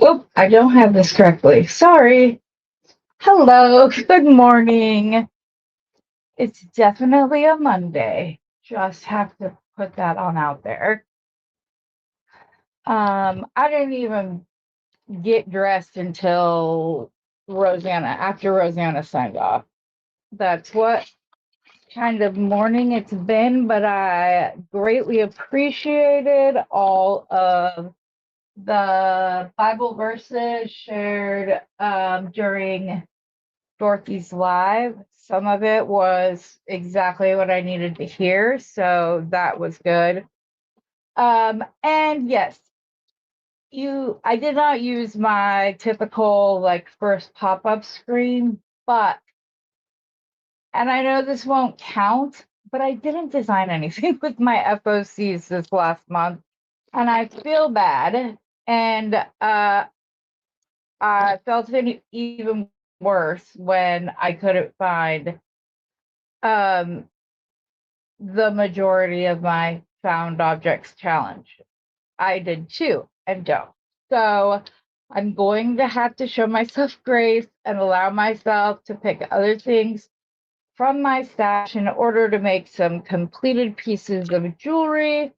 Oop, I don't have this correctly. Sorry. Hello, good morning. It's definitely a Monday. Just have to put that on out there. I didn't even get dressed until after Rosanna signed off. That's what kind of morning it's been, but I greatly appreciated all of the Bible verses shared during Dorothy's live. Some of it was exactly what I needed to hear, so that was good. And yes, I did not use my typical like first pop-up screen, but and I know this won't count, but I didn't design anything with my FOCs this last month, and I feel bad. And I felt even worse when I couldn't find um, the majority of my found objects challenge. I did too, and don't. So I'm going to have to show myself grace and allow myself to pick other things from my stash in order to make some completed pieces of jewelry.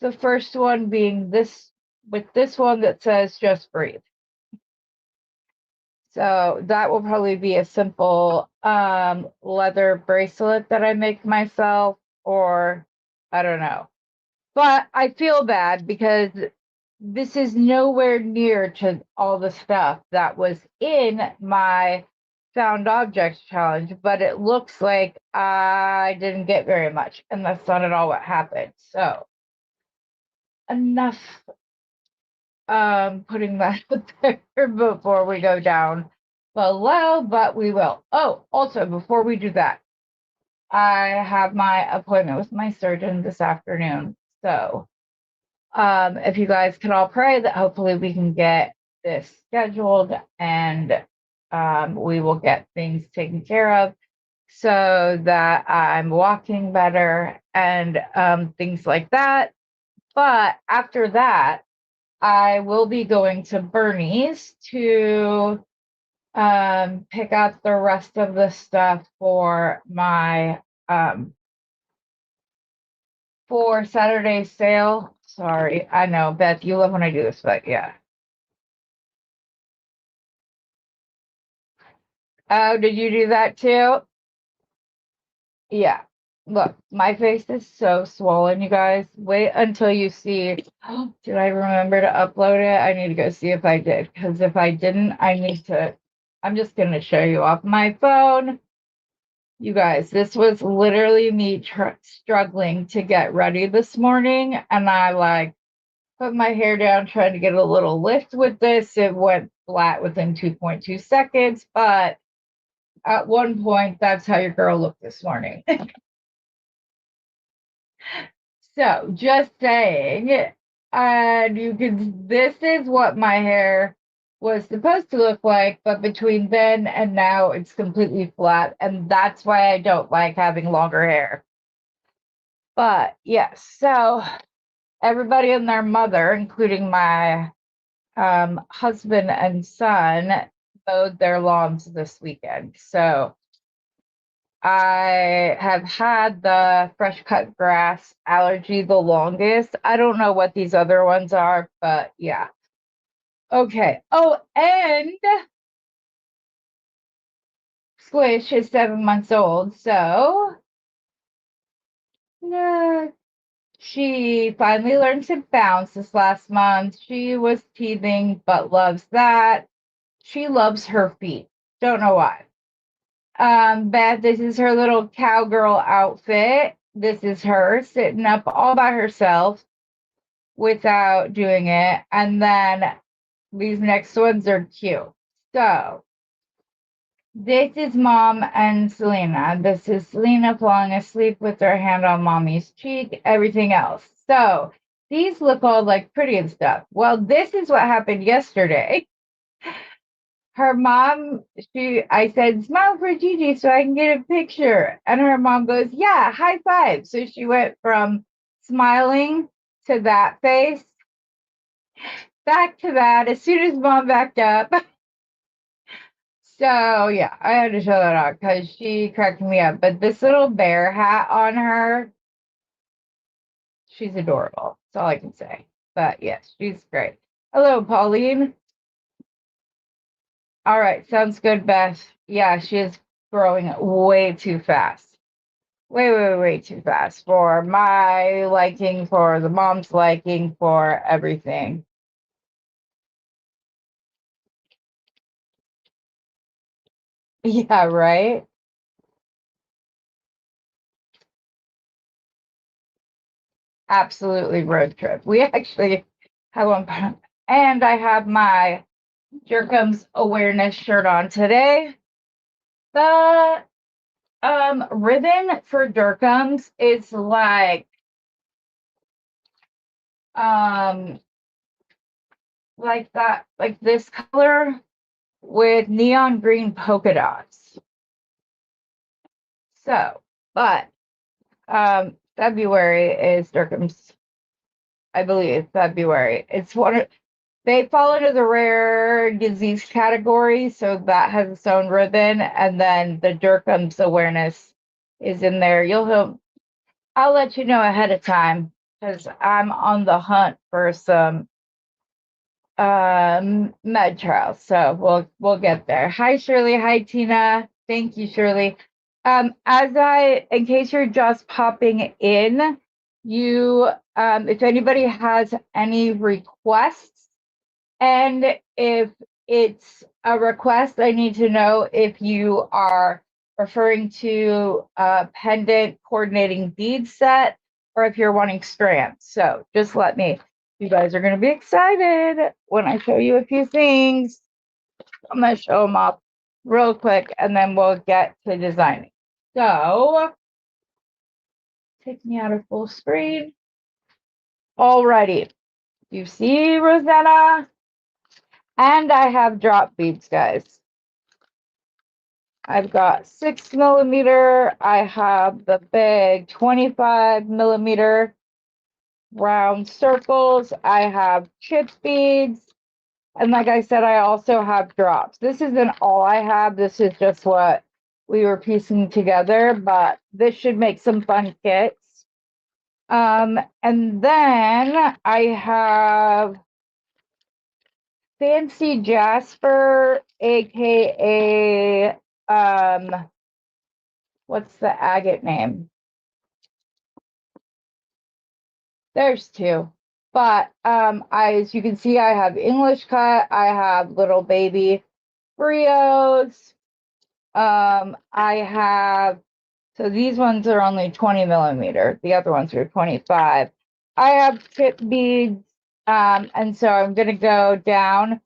The first one being this, with this one that says just breathe. So that will probably be a simple leather bracelet that I make myself, or I don't know. But I feel bad because this is nowhere near to all the stuff that was in my found objects challenge, but it looks like I didn't get very much, and that's not at all what happened. So enough putting that out there before we go down below, but we will. Oh, also before we do that, I have my appointment with my surgeon this afternoon. So if you guys can all pray that hopefully we can get this scheduled and we will get things taken care of so that I'm walking better and things like that. But after that, I will be going to Bernie's to pick up the rest of the stuff for my for Saturday's sale. Sorry, I know, Beth, you love when I do this, but yeah. Oh, did you do that too? Yeah. Look, my face is so swollen, you guys. Wait until you see. Oh, did I remember to upload it? I need to go see if I did, because if I didn't, I need to. I'm just going to show you off my phone. You guys, this was literally me struggling to get ready this morning, and I like put my hair down trying to get a little lift with this. It went flat within 2.2 seconds, but at one point, that's how your girl looked this morning. So just saying, and you can, this is what my hair was supposed to look like, but between then and now, it's completely flat, and that's why I don't like having longer hair. But yes, so everybody and their mother, including my husband and son, mowed their lawns this weekend. So I have had the fresh cut grass allergy the longest. I don't know what these other ones are, but yeah. Okay. Oh, and Squish is 7 months old. So yeah, she finally learned to bounce this last month. She was teething, but loves that. She loves her feet. Don't know why. Beth, this is her little cowgirl outfit. This is her sitting up all by herself without doing it. And then these next ones are cute. So this is Mom and Selena. This is Selena falling asleep with her hand on Mommy's cheek, everything else. So these look all like pretty and stuff. Well, this is what happened yesterday. Her mom, I said, smile for Gigi so I can get a picture. And her mom goes, yeah, high five. So she went from smiling to that face, back to that as soon as mom backed up. So yeah, I had to show that out because she cracked me up. But this little bear hat on her, she's adorable. That's all I can say. But yes, she's great. Hello, Pauline. All right, sounds good, Beth. Yeah, she is growing way too fast. Way too fast for my liking, for the mom's liking, for everything. Yeah, right? Absolutely road trip. We actually have one, and I have my Jerkums awareness shirt on today. The ribbon for Durkums is um like that, like this color with neon green polka dots. So, but February is Durkums, I believe February. It's one of, they fall into the rare disease category, so that has its own ribbon, and then the Durkums awareness is in there. I'll let you know ahead of time because I'm on the hunt for some med trials. So we'll get there. Hi Shirley, hi Tina. Thank you, Shirley. In case you're just popping in, you if anybody has any requests, and if it's a request, I need to know if you are referring to a pendant coordinating bead set or if you're wanting strands. So just let me, you guys are going to be excited when I show you a few things. I'm going to show them off real quick and then we'll get to designing. So take me out of full screen. Alrighty. You see, Rosanna? And I have drop beads, guys. I've got 6mm. I have the big 25mm round circles. I have chip beads. And like I said, I also have drops. This isn't all I have. This is just what we were piecing together, but this should make some fun kits. And then I have Fancy Jasper, aka what's the agate name? There's two. But as you can see, I have English cut, I have little baby Brios. I have, so these ones are only 20mm. The other ones are 25. I have tip beads. And so I'm gonna go down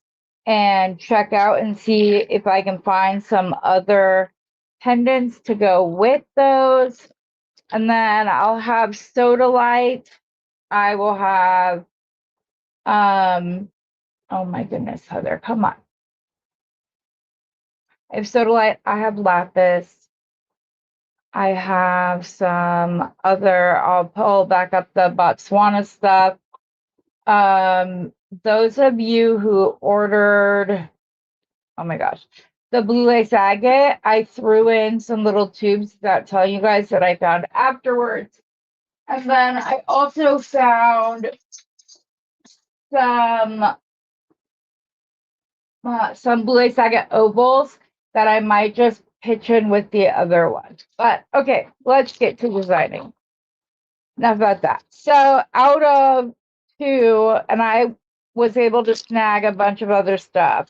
and check out and see if I can find some other pendants to go with those. And then I'll have sodalite. I will have, oh my goodness, Heather, come on. I have sodalite, I have lapis. I have some other, I'll pull back up the Botswana stuff. Those of you who ordered, oh my gosh, the blue lace agate, I threw in some little tubes that tell you guys that I found afterwards. And then I also found some blue lace agate ovals that I might just pitch in with the other one. But okay, let's get to designing. Enough about that. So out of two, and I was able to snag a bunch of other stuff.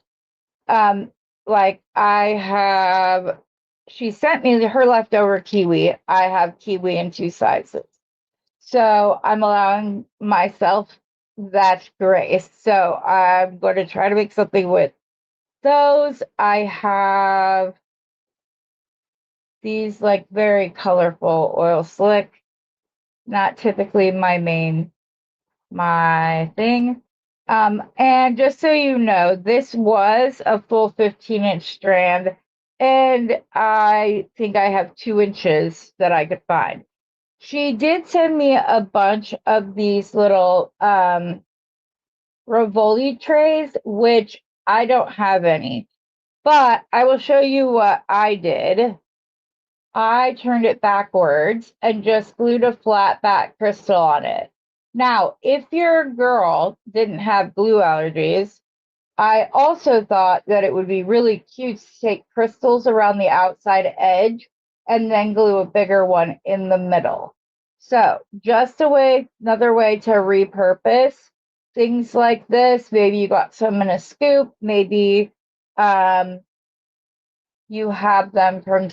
Like I have, she sent me her leftover kiwi. I have kiwi in two sizes. So I'm allowing myself that grace. So I'm going to try to make something with those. I have these like very colorful oil slick, not typically my thing. And just so you know, this was a full 15-inch strand, and I think I have 2 inches that I could find. She did send me a bunch of these little Rivoli trays, which I don't have any. But I will show you what I did. I turned it backwards and just glued a flat back crystal on it. Now, if your girl didn't have glue allergies, I also thought that it would be really cute to take crystals around the outside edge and then glue a bigger one in the middle. So just another way to repurpose things like this. Maybe you got some in a scoop, maybe you have them from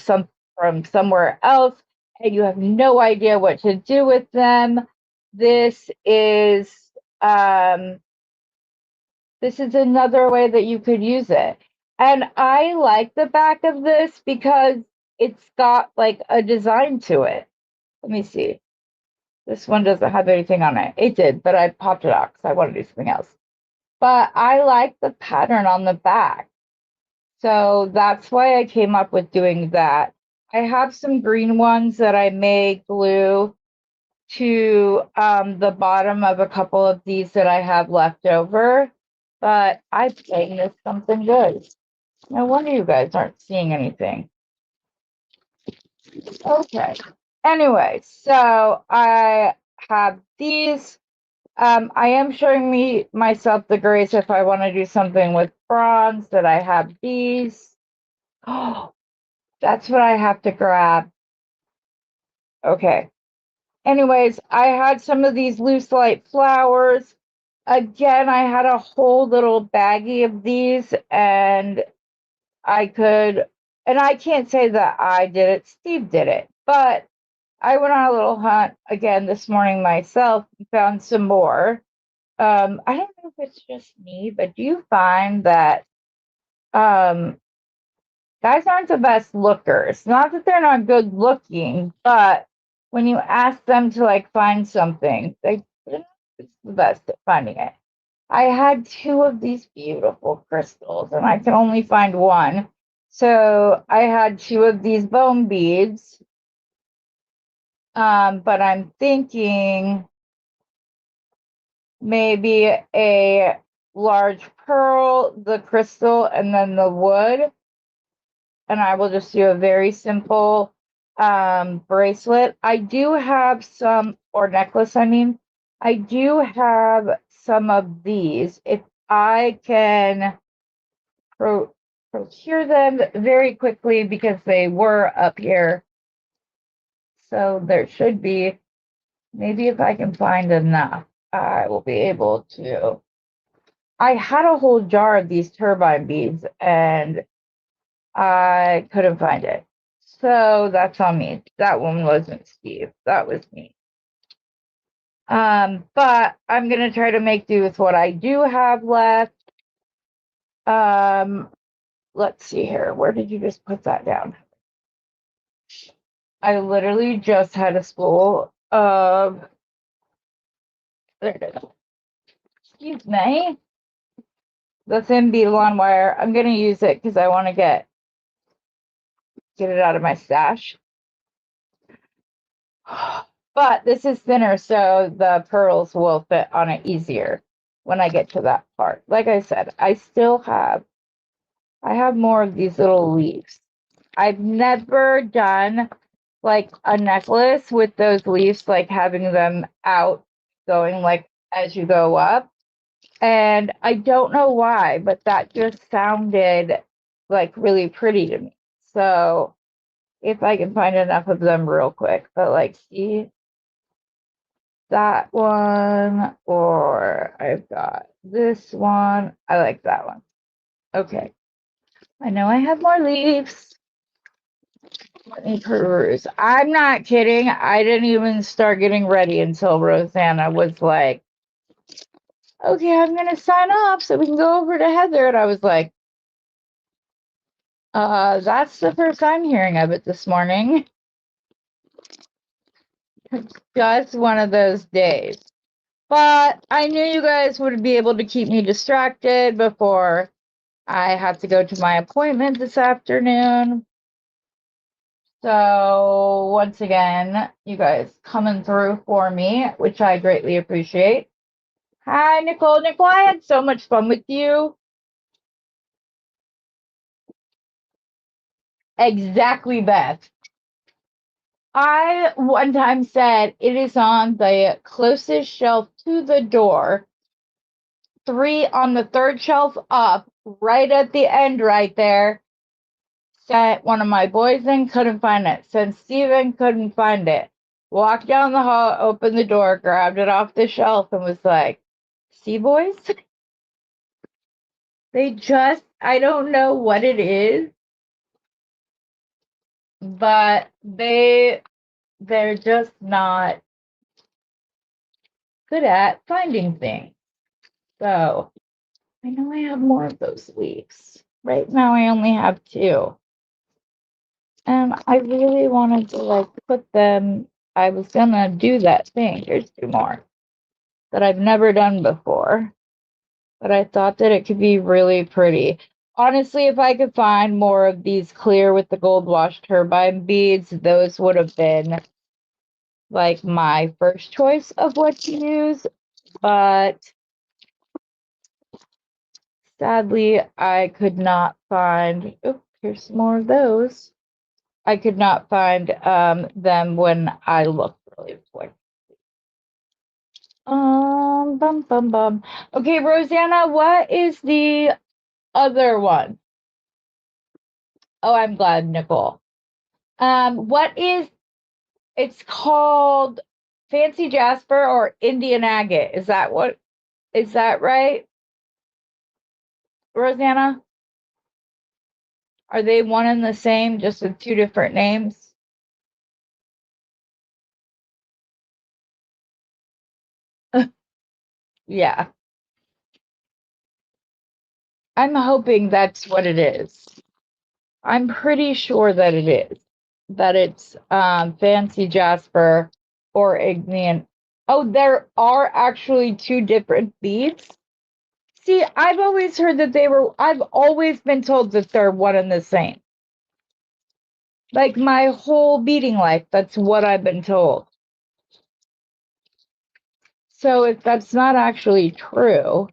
somewhere else and you have no idea what to do with them. This is another way that you could use it. And I like the back of this because it's got like a design to it. Let me see. This one doesn't have anything on it. It did, but I popped it out because I want to do something else. But I like the pattern on the back. So that's why I came up with doing that. I have some green ones that I may glue to the bottom of a couple of these that I have left over, but I think this something good. No wonder you guys aren't seeing anything. Okay. Anyway, so I have these. I am showing myself the grace if I want to do something with bronze that I have these. Oh, that's what I have to grab. Okay. Anyways, I had some of these loose light flowers. Again, I had a whole little baggie of these and I can't say that I did it, Steve did it, but I went on a little hunt again this morning myself and found some more. I don't know if it's just me, but do you find that um, guys aren't the best lookers? Not that they're not good looking, but when you ask them to like find something, they're not the best at finding it. I had two of these beautiful crystals and I can only find one. So I had two of these bone beads. But I'm thinking maybe a large pearl, the crystal, and then the wood. And I will just do a very simple bracelet. I do have some, or necklace, I mean. I do have some of these. If I can procure them very quickly because they were up here. So there should be, maybe if I can find enough, I will be able to. I had a whole jar of these turbine beads and I couldn't find it. So that's on me. That one wasn't Steve. That was me. But I'm gonna try to make do with what I do have left. Let's see here. Where did you just put that down? I literally just had a spool of, there it is. Excuse me. The thin bead lawn wire. I'm gonna use it because I want to get it out of my stash. But this is thinner, so the pearls will fit on it easier when I get to that part. Like I said, I have more of these little leaves. I've never done like a necklace with those leaves, like having them out going like as you go up. And I don't know why, but that just sounded like really pretty to me. So if I can find enough of them real quick, but like, see that one, or I've got this one. I like that one. Okay. I know I have more leaves. Let me peruse. I'm not kidding. I didn't even start getting ready until Rosanna was like, okay, I'm going to sign off so we can go over to Heather. And I was like, that's the first I'm hearing of it this morning. Just one of those days. But I knew you guys would be able to keep me distracted before I have to go to my appointment this afternoon. So once again, you guys coming through for me, which I greatly appreciate. Hi, Nicole. Nicole, I had so much fun with you. Exactly, Beth. I one time said it is on the closest shelf to the door, three on the third shelf up, right at the end, right there. Sent one of my boys in, couldn't find it. Sent Steven, couldn't find it. Walked down the hall, opened the door, grabbed it off the shelf, and was like, see, boys? They just, I don't know what it is, but they're just not good at finding things. So I know I have more of those leaves. Right now I only have two. And I really wanted to like put them, I was gonna do that thing. Here's two more that I've never done before. But I thought that it could be really pretty. Honestly, if I could find more of these clear with the gold wash turbine beads, those would have been like my first choice of what to use. But sadly, I could not find, oh, here's some more of those. I could not find them when I looked really quick. Bum, bum, bum. Okay, Rosanna, what is the other one? Oh, I'm glad, Nicole. What is it's called Fancy Jasper or Indian Agate? Is that right, Rosanna? Are they one and the same, just with two different names? Yeah, I'm hoping that's what it is. I'm pretty sure that it is. That it's Fancy Jasper or Ignean. Oh, there are actually two different beads. See, I've always heard that I've always been told that they're one and the same. Like my whole beading life, that's what I've been told. So if that's not actually true,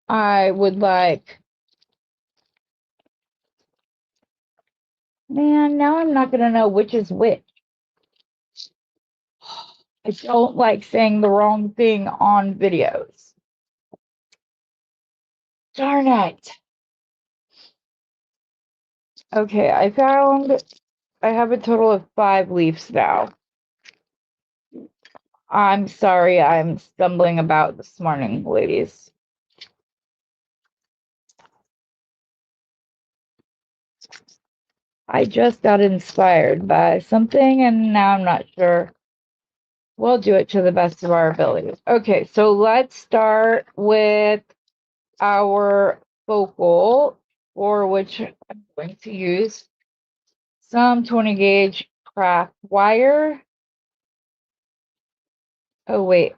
I would like, man, now I'm not going to know which is which. I don't like saying the wrong thing on videos. Darn it. Okay, I have a total of 5 leaves now. I'm sorry I'm stumbling about this morning, ladies. I just got inspired by something and now I'm not sure. We'll do it to the best of our abilities. Okay, so let's start with our focal, for which I'm going to use some 20 gauge craft wire. Oh, wait,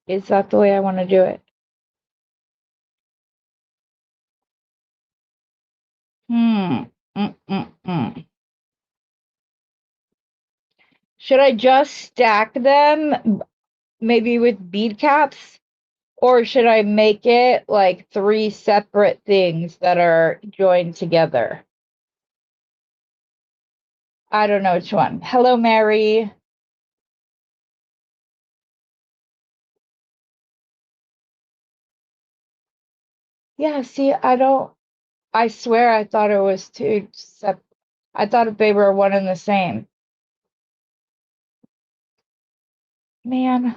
is that the way I want to do it? Should I just stack them maybe with bead caps? Or should I make it like 3 separate things that are joined together? I don't know which one. Hello, Mary. Yeah, see, I swear I thought it was two separate. I thought they were one and the same. Man,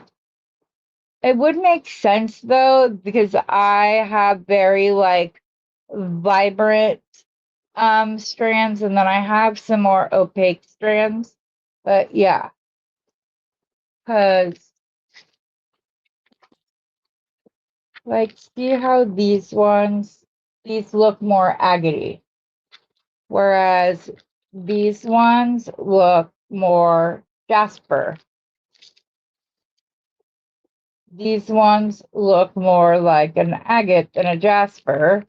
it would make sense though, because I have very like vibrant strands and then I have some more opaque strands. But yeah, because like see how these look more agate, whereas these ones look more jasper. These ones look more like an agate than a jasper.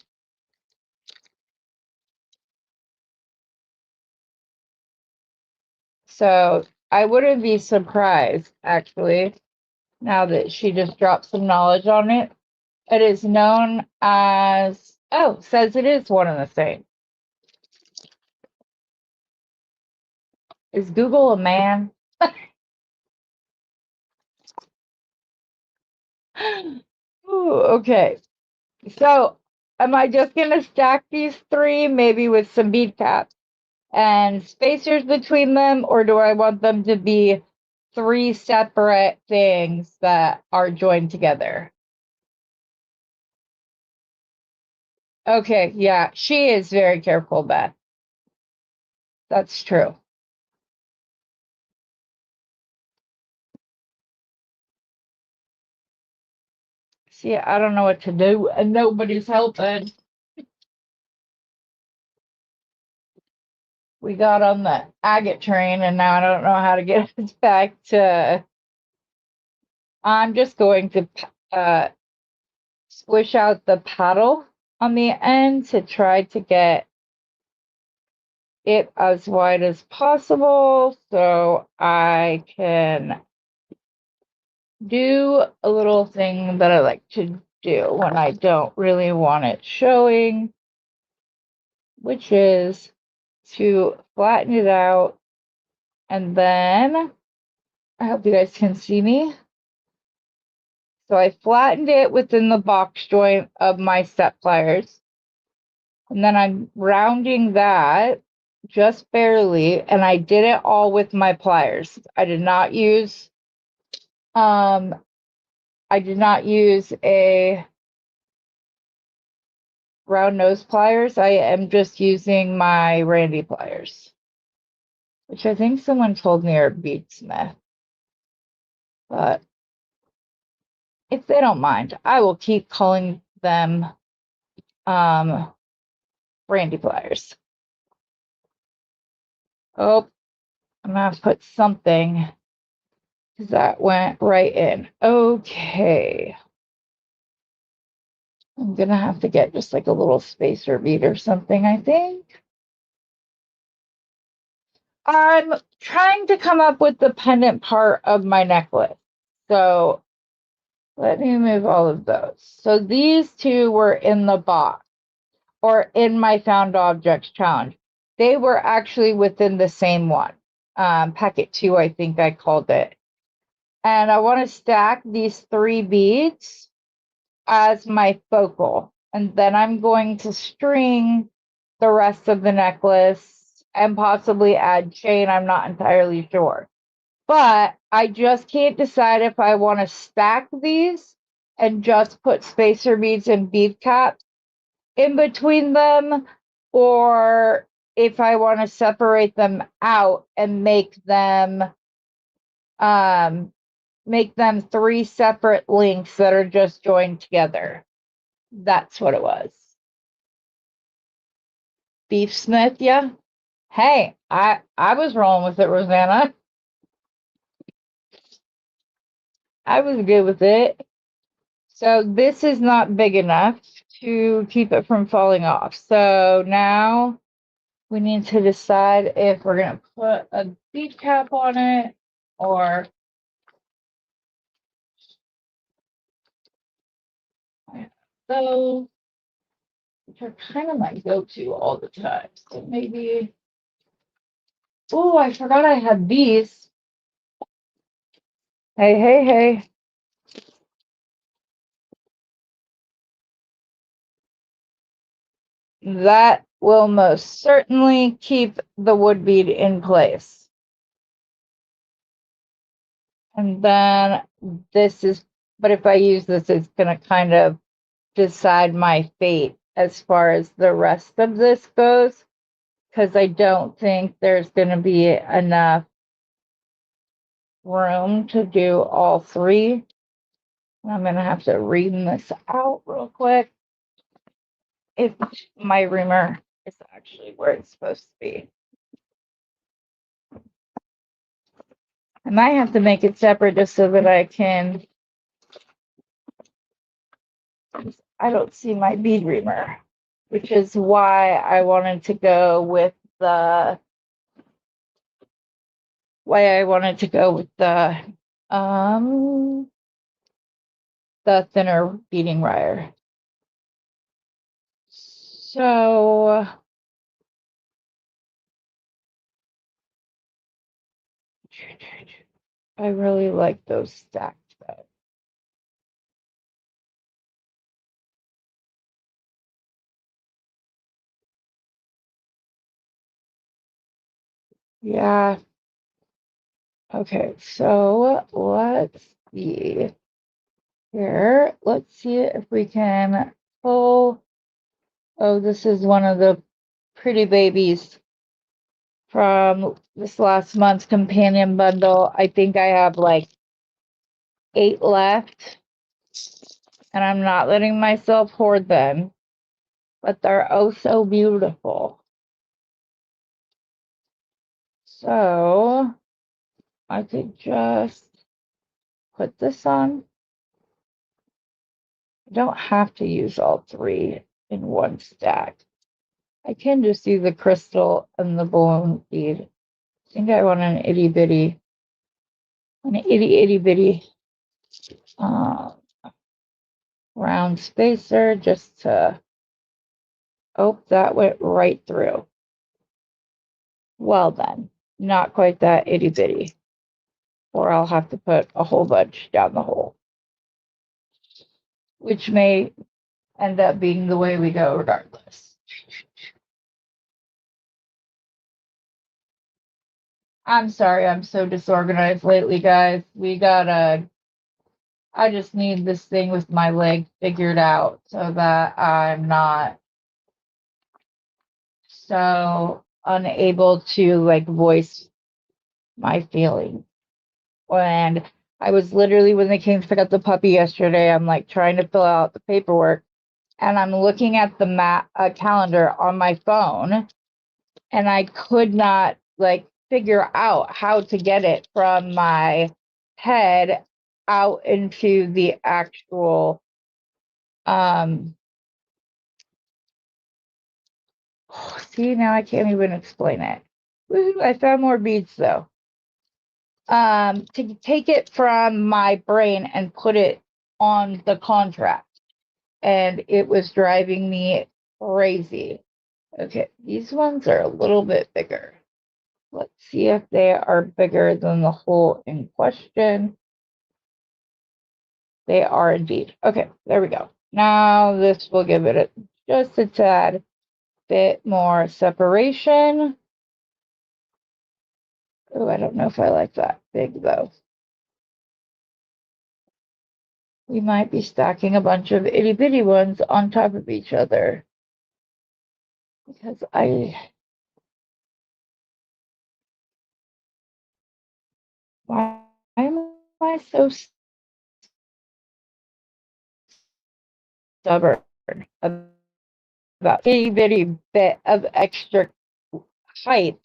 So I wouldn't be surprised, actually, now that she just dropped some knowledge on it. It is known as, oh, says it is one and the same. Is Google a man? Ooh, okay. So am I just going to stack these three, maybe with some bead caps and spacers between them, or do I want them to be three separate things that are joined together? Okay, yeah, she is very careful, Beth. That's true. See, I don't know what to do, and nobody's helping. We got on the agate train, and now I don't know how to get it back to. I'm just going to squish out the paddle on the end to try to get it as wide as possible so I can do a little thing that I like to do when I don't really want it showing, which is to flatten it out. And then I hope you guys can see me. So I flattened it within the box joint of my step pliers. And then I'm rounding that just barely, and I did it all with my pliers. I did not use a round nose pliers. I am just using my Randy pliers, which I think someone told me are Beadsmith. But if they don't mind, I will keep calling them Randy pliers. Oh, I'm gonna have to put something because that went right in. Okay. I'm gonna have to get just like a little spacer bead or something, I think. I'm trying to come up with the pendant part of my necklace. So let me move all of those. So these two were in the box or in my found objects challenge. They were actually within the same one. Packet 2, I think I called it. And I want to stack these 3 beads as my focal. And then I'm going to string the rest of the necklace and possibly add chain. I'm not entirely sure. But I just can't decide if I want to stack these and just put spacer beads and bead caps in between them, or if I want to separate them out and make them 3 separate links that are just joined together. That's what it was. Beef Smith, yeah. Hey, I was rolling with it, Rosanna. I was good with it. So this is not big enough to keep it from falling off. So now we need to decide if we're going to put a bead cap on it or those, which are kind of my go-to all the time. So maybe, oh, I forgot I had these. Hey, hey, hey. That will most certainly keep the wood bead in place. And then this is, but if I use this, it's going to kind of decide my fate as far as the rest of this goes, because I don't think there's going to be enough room to do all 3. I'm going to have to ream this out real quick if my reamer is actually where it's supposed to be. I might have to make it separate just so that I can. I don't see my bead reamer, which is why I wanted to go with the why I wanted to go with the thinner beading wire. So I really like those stacked though. Yeah. Okay, so let's see here. Let's see if we can pull. Oh, this is one of the pretty babies from this last month's companion bundle. I think I have like 8 left, and I'm not letting myself hoard them, but they're oh so beautiful. So I could just put this on. I don't have to use all 3 in one stack. I can just do the crystal and the balloon bead. I think I want an itty bitty uh, round spacer just to, oh, that went right through. Well then, not quite that itty bitty, or I'll have to put a whole bunch down the hole, which may end up being the way we go regardless. I'm sorry, I'm so disorganized lately, guys. I just need this thing with my leg figured out so that I'm not so unable to like voice my feelings. And I was literally, when they came to pick up the puppy yesterday, I'm like trying to fill out the paperwork and I'm looking at the calendar on my phone and I could not like figure out how to get it from my head out into the actual see, now I can't even explain it. Woo, I found more beads though. To take it from my brain and put it on the contract, and it was driving me crazy. Okay, these ones are a little bit bigger. Let's see if they are bigger than the hole in question. They are indeed. Okay, there we go. Now this will give it just a tad bit more separation. Oh, I don't know if I like that big though. We might be stacking a bunch of itty bitty ones on top of each other. Because why am I so stubborn about itty bitty bit of extra height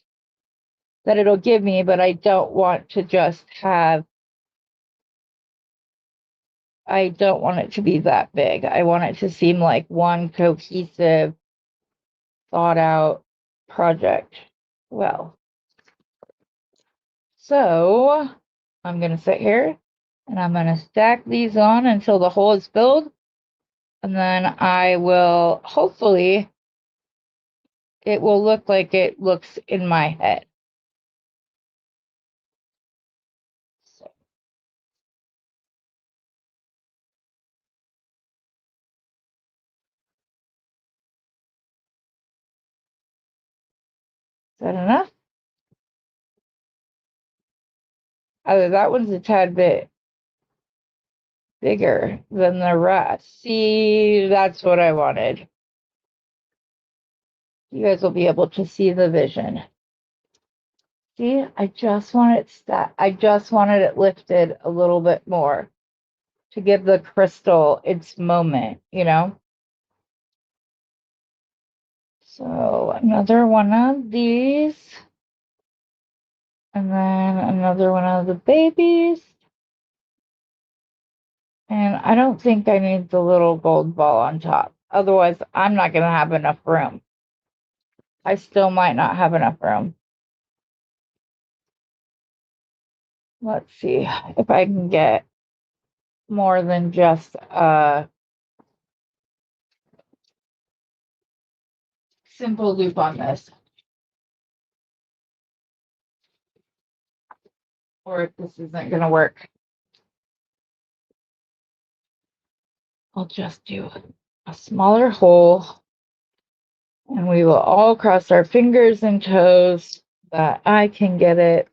that it'll give me, but I don't want to just have, I don't want it to be that big. I want it to seem like one cohesive, thought out project. Well, so I'm going to sit here and I'm going to stack these on until the hole is filled. And then I will, hopefully, it will look like it looks in my head. So, is that enough? Oh, that one's a tad bit bigger than the rest. See, that's what I wanted. You guys will be able to see the vision. See, I just wanted it lifted a little bit more to give the crystal its moment, you know? So another one of these. And then another one of the babies. And I don't think I need the little gold ball on top. Otherwise, I'm not going to have enough room. I still might not have enough room. Let's see if I can get more than just a simple loop on this. Or if this isn't going to work, I'll just do a smaller hole, and we will all cross our fingers and toes that I can get it.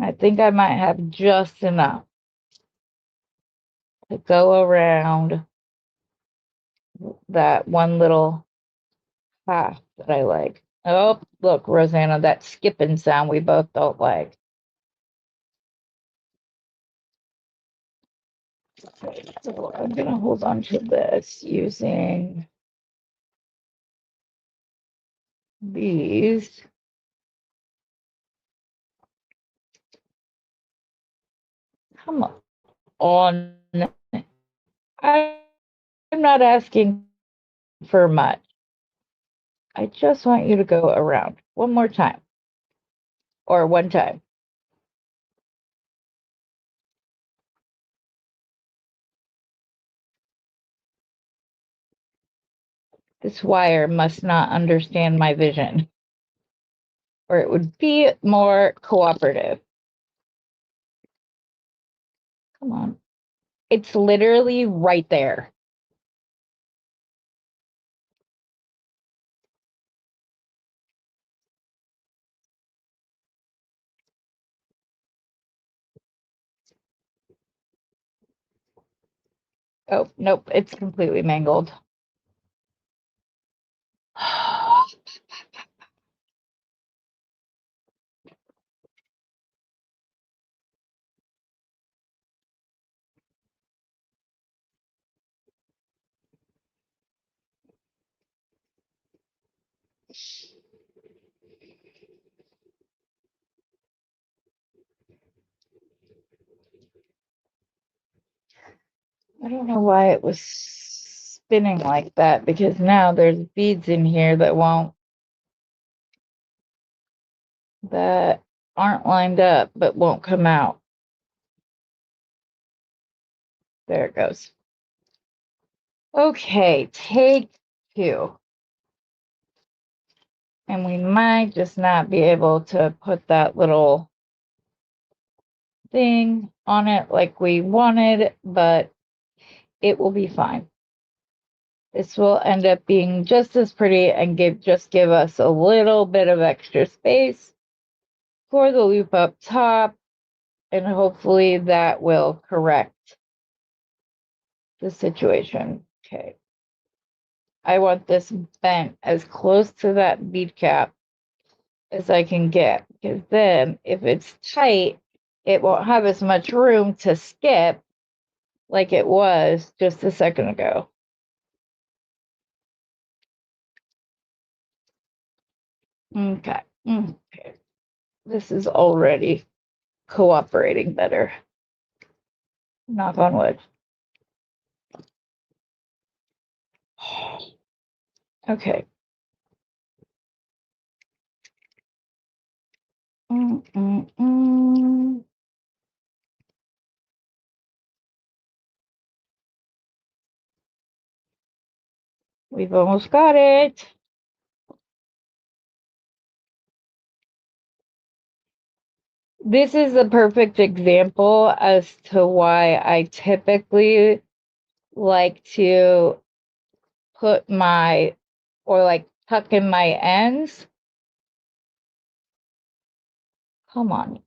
I think I might have just enough to go around that one little path that I like. Oh, look, Rosanna, that skipping sound we both don't like. Okay, so I'm gonna hold on to this using these. Come on. I'm not asking for much. I just want you to go around one more time or one time. This wire must not understand my vision, or it would be more cooperative. Come on. It's literally right there. Oh, nope, it's completely mangled. I don't know why it was spinning like that, because now there's beads in here that aren't lined up but won't come out. There it goes. Okay, take 2. And we might just not be able to put that little thing on it like we wanted, but it will be fine. This will end up being just as pretty and give us a little bit of extra space for the loop up top, and hopefully that will correct the situation. Okay. I want this bent as close to that bead cap as I can get, because then if it's tight, it won't have as much room to skip like it was just a second ago. Okay. Okay. This is already cooperating better. Knock on wood. Okay. We've almost got it. This is a perfect example as to why I typically like to put like tuck in my ends. Come on.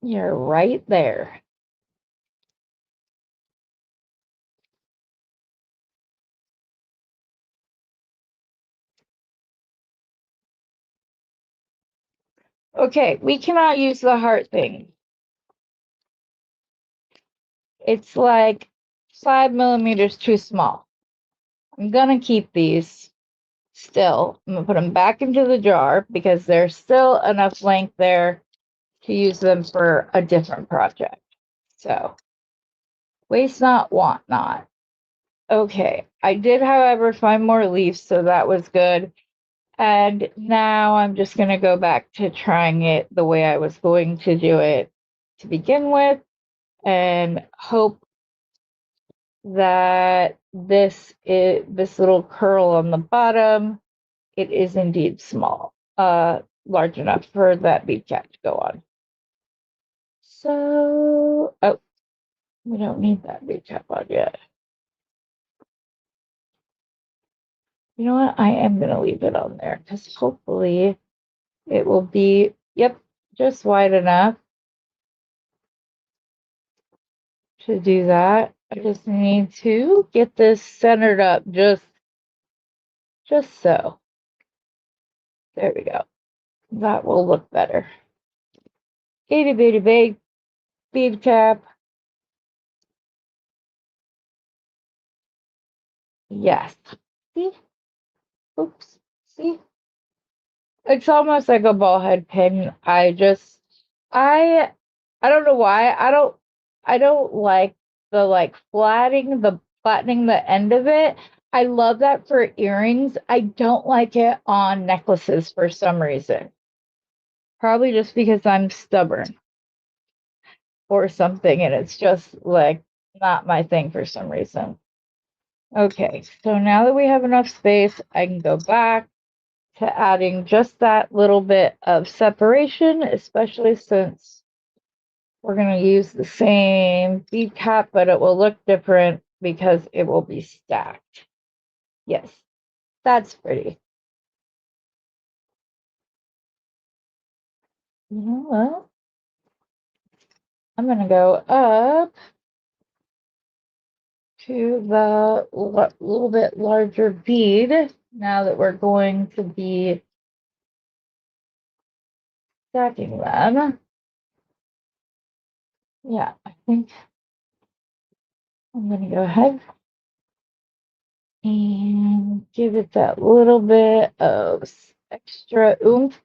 You're right there. Okay, we cannot use the heart thing. It's like 5 millimeters too small. I'm gonna keep these still. I'm gonna put them back into the jar because there's still enough length there to use them for a different project. So Waste not, want not. Okay, I did, however, find more leaves, so that was good. And now I'm just going to go back to trying it the way I was going to do it to begin with and hope that this little curl on the bottom, it is indeed small, large enough for that bead cap to go on. So, oh, we don't need that bead cap on yet. You know what? I am going to leave it on there because hopefully it will be, yep, just wide enough to do that. I just need to get this centered up just so. There we go. That will look better. Itty bitty big bead cap. Yes. See? Oops. See? It's almost like a ball head pin. I I don't know why. I don't like the flattening the end of it. I love that for earrings. I don't like it on necklaces for some reason. Probably just because I'm stubborn or something and it's just like not my thing for some reason. Okay, so now that we have enough space, I can go back to adding just that little bit of separation, especially since we're going to use the same bead cap, but it will look different because it will be stacked. Yes, that's pretty. You know what? I'm going to go up to the little bit larger bead now that we're going to be stacking them. Yeah, I think I'm going to go ahead and give it that little bit of extra oomph.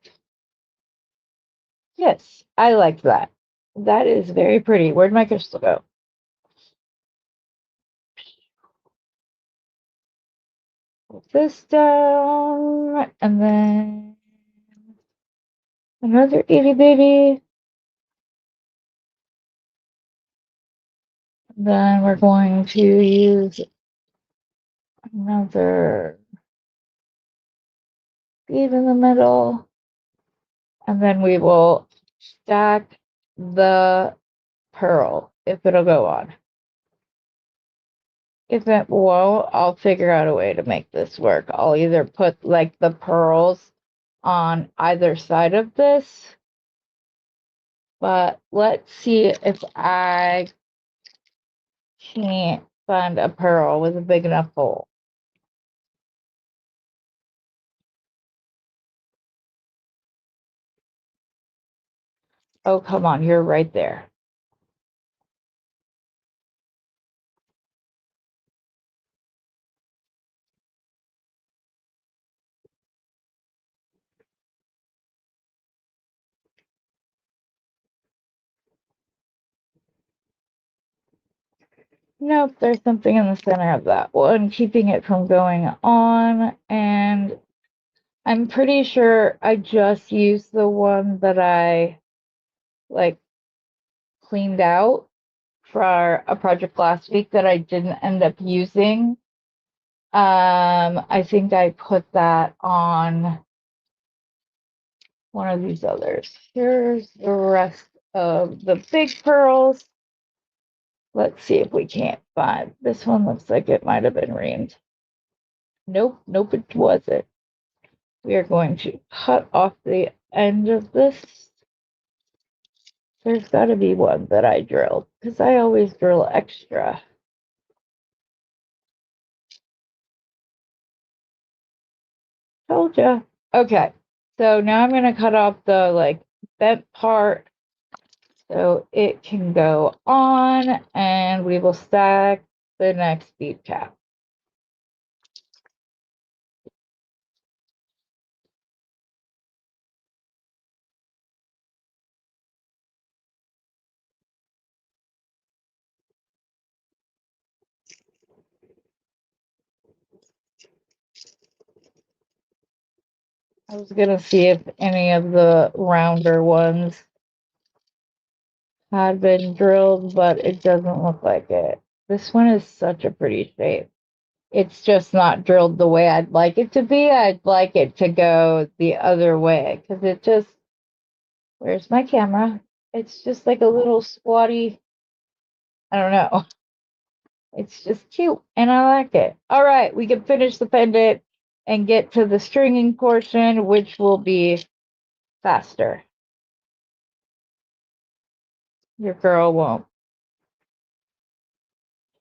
Yes, I like that. That is very pretty. Where'd my crystal go? Put this down, and then another itty bitty. Then we're going to use another bead in the middle, and then we will stack the pearl if it'll go on. If it won't, I'll figure out a way to make this work. I'll either put like the pearls on either side of this, but let's see if I can't find a pearl with a big enough hole. Oh, come on, you're right there. Nope, there's something in the center of that one, keeping it from going on, and I'm pretty sure I just used the one that I like cleaned out for a project last week that I didn't end up using. I think I put that on one of these others. Here's the rest of the big pearls. Let's see if we can't find this one. Looks like it might have been reamed. Nope, nope, it wasn't. We are going to cut off the end of this. There's got to be one that I drilled because I always drill extra. Told ya. Okay, so now I'm going to cut off the bent part so it can go on and we will stack the next bead cap. I was gonna see if any of the rounder ones had been drilled, but it doesn't look like it. This one is such a pretty shape. It's just not drilled the way I'd like it to be. I'd like it to go the other way because it just, where's my camera? It's just like a little squatty, I don't know. It's just cute and I like it. All right, we can finish the pendant and get to the stringing portion, which will be faster. Your girl won't.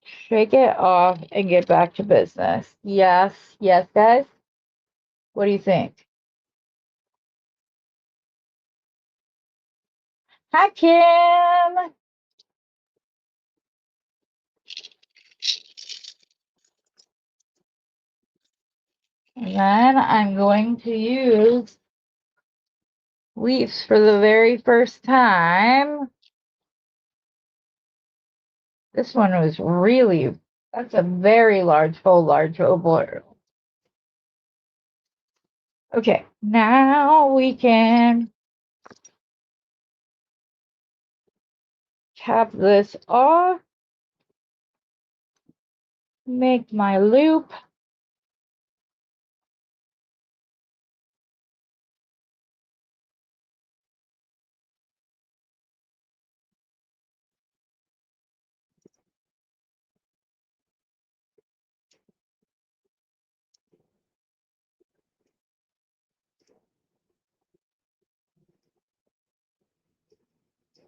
Shake it off and get back to business. Yes, yes, guys. What do you think? Hi, Kim. And then I'm going to use leaves for the very first time. This one was really, that's a very large oval. Okay, now we can cap this off, make my loop.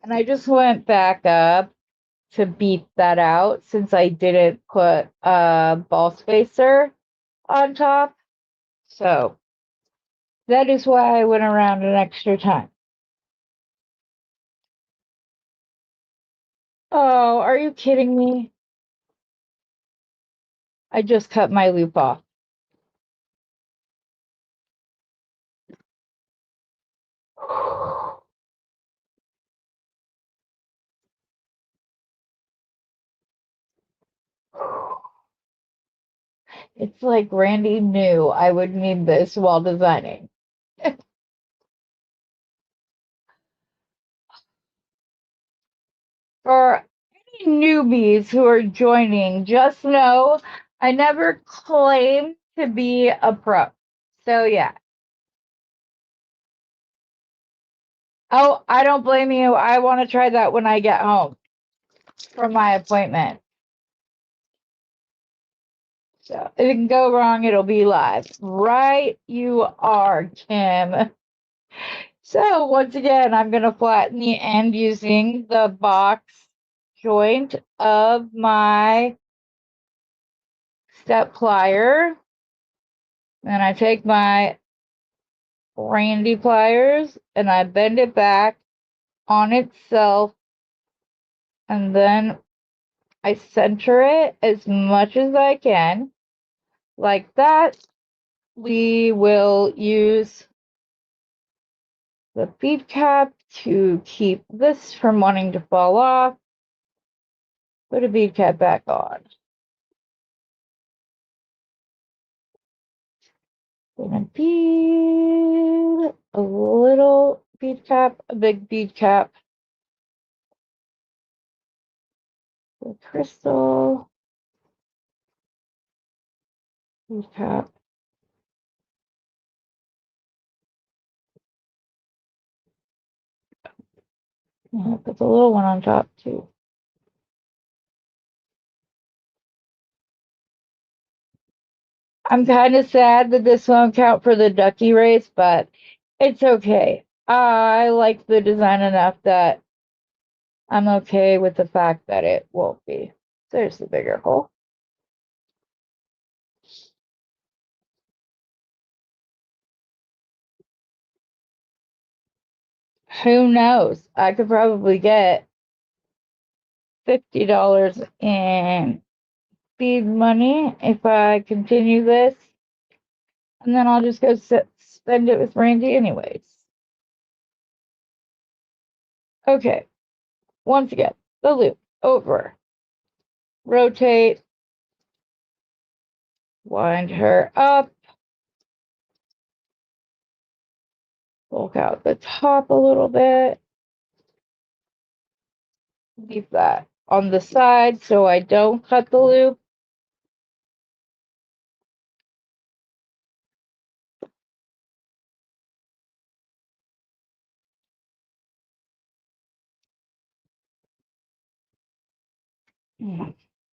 And I just went back up to beat that out since I didn't put a ball spacer on top. So that is why I went around an extra time. Oh, are you kidding me? I just cut my loop off. It's like Randy knew I would need this while designing. For any newbies who are joining, just know I never claimed to be a pro. So yeah. Oh, I don't blame you. I want to try that when I get home from my appointment. So if it can go wrong, it'll be live. Right, you are, Kim. So once again, I'm going to flatten the end using the box joint of my step plier. Then I take my Randy pliers and I bend it back on itself, and then I center it as much as I can. Like that. We will use the bead cap to keep this from wanting to fall off. Put a bead cap back on. Gonna bead a little bead cap, a big bead cap, the crystal bead cap. And I'll put the little one on top too. I'm kind of sad that this won't count for the ducky race, but it's okay. I like the design enough that I'm okay with the fact that it won't be. There's the bigger hole. Who knows? I could probably get $50 in bead money if I continue this. And then I'll just go spend it with Randy anyways. Okay. Once again, the loop over. Rotate. Wind her up. Bulk out the top a little bit. Leave that on the side so I don't cut the loop.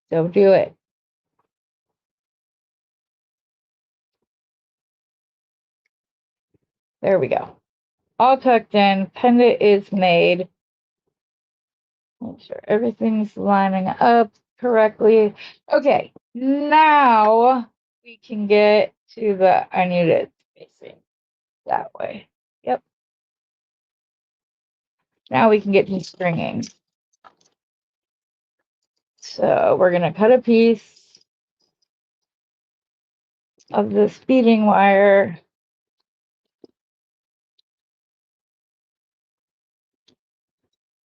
Don't do it. There we go. All tucked in. Pendant is made. Make sure everything's lining up correctly. Okay, now we can get to the, I need it facing that way. Yep. Now we can get to stringing. So we're going to cut a piece of this beading wire.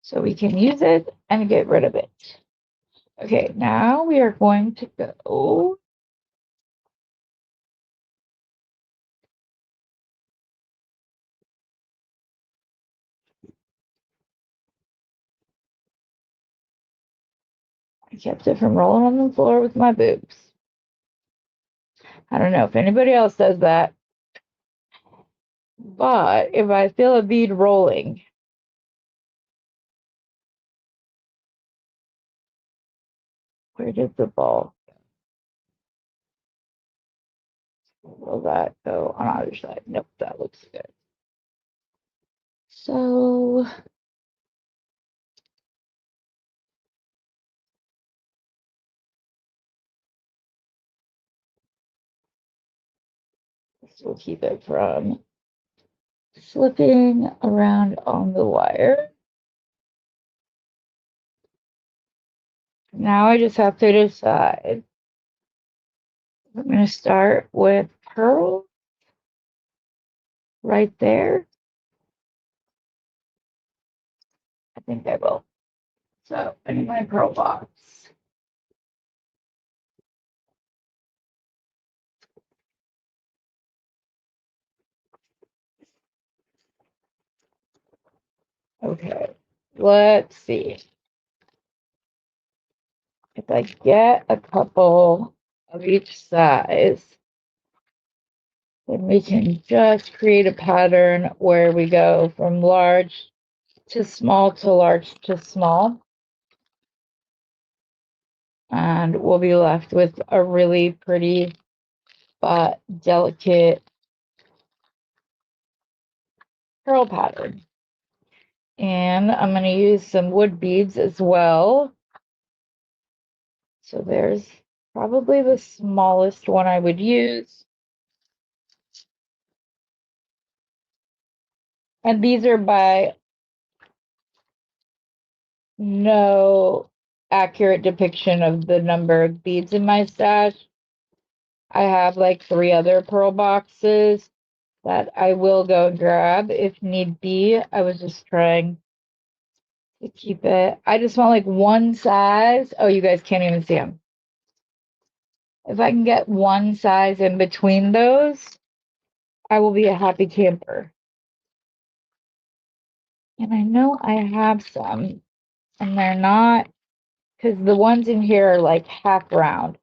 So we can use it and get rid of it. Okay, now we are going to go I kept it from rolling on the floor with my boobs. I don't know if anybody else does that, but if I feel a bead rolling, where did the ball? Will that go on either side? Nope, that looks good. So this will keep it from slipping around on the wire. Now I just have to decide. I'm going to start with pearl right there. I think I will. So I need my pearl box. Okay, let's see. If I get a couple of each size, then we can just create a pattern where we go from large to small to large to small. And we'll be left with a really pretty but delicate pearl pattern. And I'm going to use some wood beads as well. So there's probably the smallest one I would use. And these are by no accurate depiction of the number of beads in my stash. I have like 3 other pearl boxes that I will go grab if need be. I was just trying to keep it. I just want like one size. Oh, you guys can't even see them. If I can get one size in between those, I will be a happy camper. And I know I have some, and they're not, because the ones in here are like half round.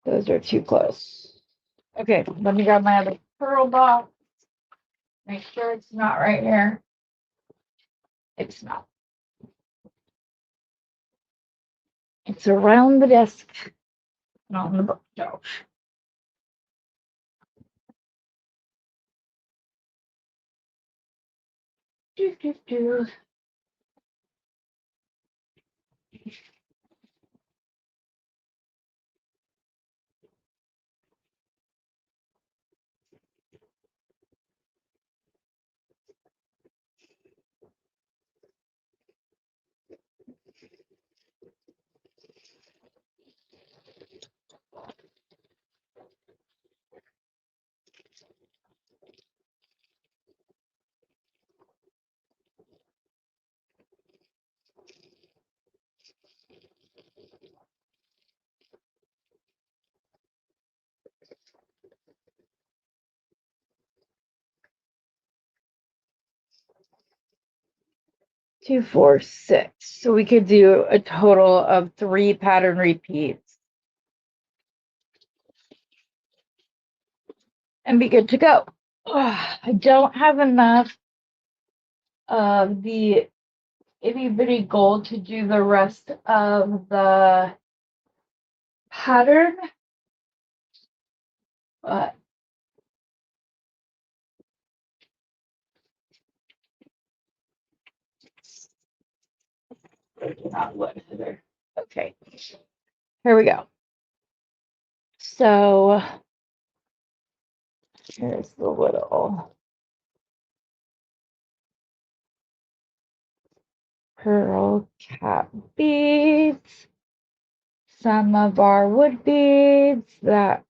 Those are too close. Okay, let me grab my other pearl box. Make sure it's not right here. It's not. It's around the desk, not on the bookshelf. Do, do, do. 2, 4, 6. So we could do a total of 3 pattern repeats and be good to go. I don't have enough of the itty bitty gold to do the rest of the pattern, but not wood either. Okay, here we go. So here's the little pearl cap beads, some of our wood beads that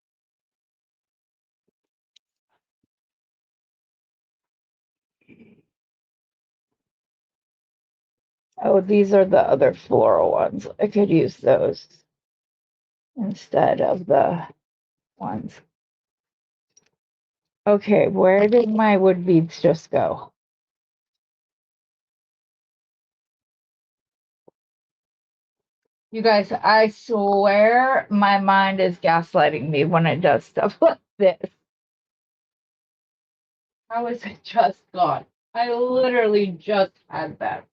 these are the other floral ones. I could use those instead of the ones. Okay, where did my wood beads just go? You guys, I swear my mind is gaslighting me when it does stuff like this. How is it just gone? I literally just had them.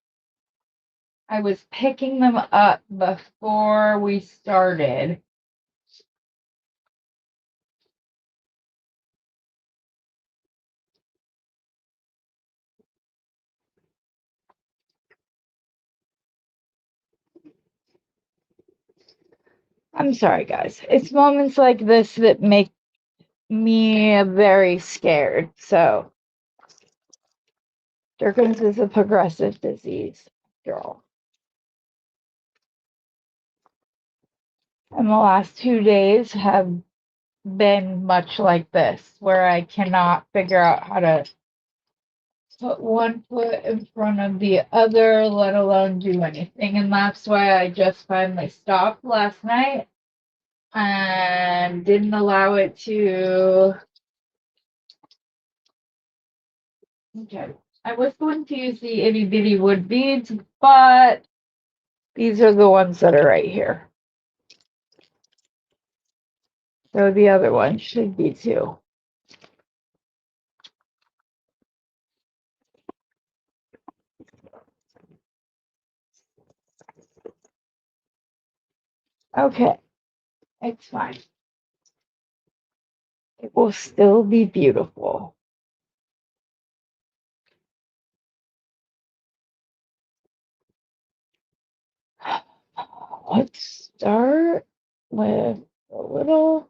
I was picking them up before we started. I'm sorry, guys. It's moments like this that make me very scared. So, Durkins is a progressive disease, girl. And the last 2 days have been much like this, where I cannot figure out how to put one foot in front of the other, let alone do anything. And that's why I just finally stopped last night and didn't allow it to. Okay. I was going to use the itty bitty wood beads, but these are the ones that are right here. So the other one should be too. Okay, it's fine. It will still be beautiful. Let's start with a little.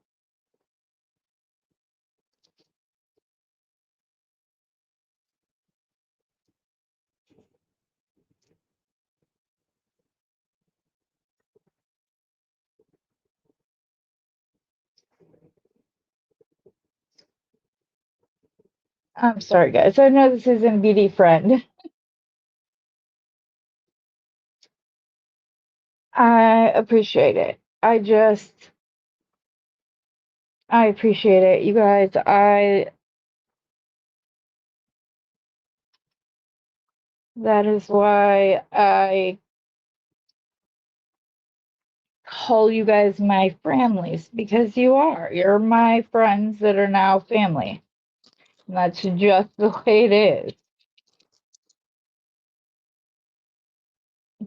I'm sorry, guys. I know this isn't Beauty Friend. I appreciate it. I appreciate it. You guys, that is why I call you guys my families, because you are. You're my friends that are now family. And that's just the way it is.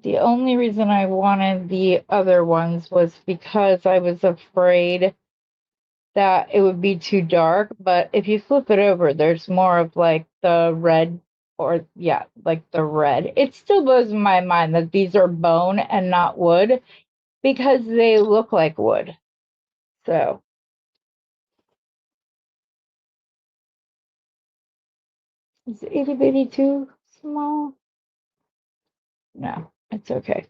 The only reason I wanted the other ones was because I was afraid that it would be too dark. But if you flip it over, there's more of like the red, or yeah, like the red. It still blows my mind that these are bone and not wood, because they look like wood. So is itty bitty too small? No, it's okay.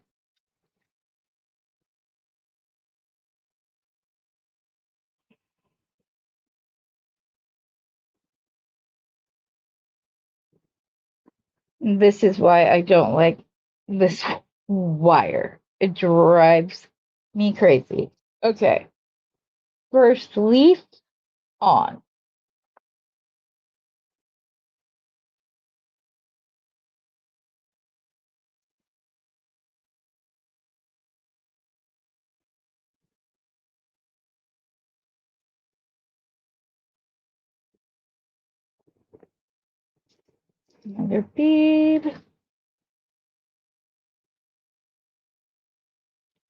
This is why I don't like this wire. It drives me crazy. Okay. First leaf on. Another bead.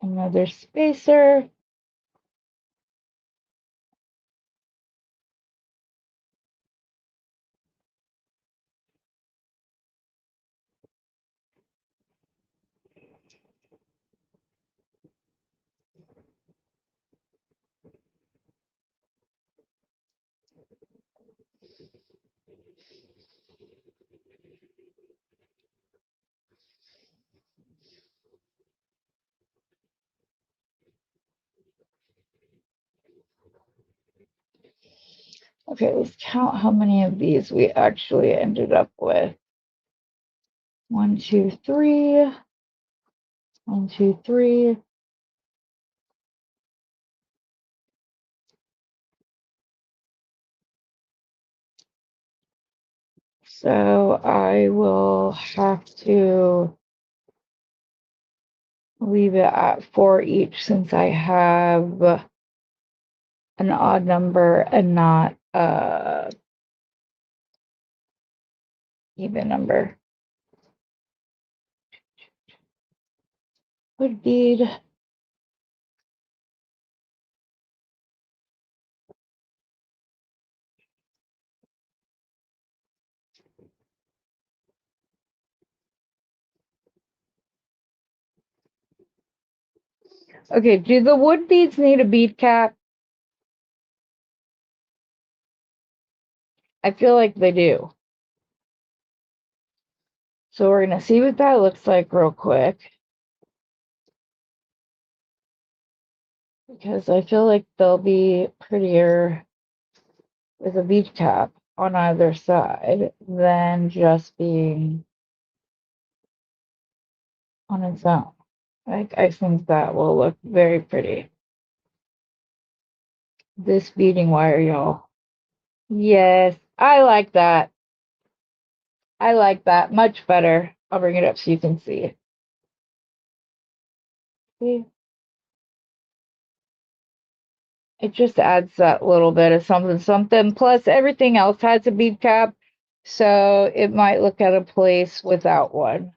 Another spacer. Okay, let's count how many of these we actually ended up with. 1, 2, 3. 1, 2, 3. So I will have to leave it at 4 each since I have an odd number and not a even number. Wood bead. Okay, do the wood beads need a bead cap? I feel like they do. So we're going to see what that looks like real quick. Because I feel like they'll be prettier with a bead cap on either side than just being on its own. Like, I think that will look very pretty. This beading wire, y'all. Yes, I like that. I like that much better. I'll bring it up so you can see. See? It just adds that little bit of something, something. Plus, everything else has a bead cap, so it might look out of place without one.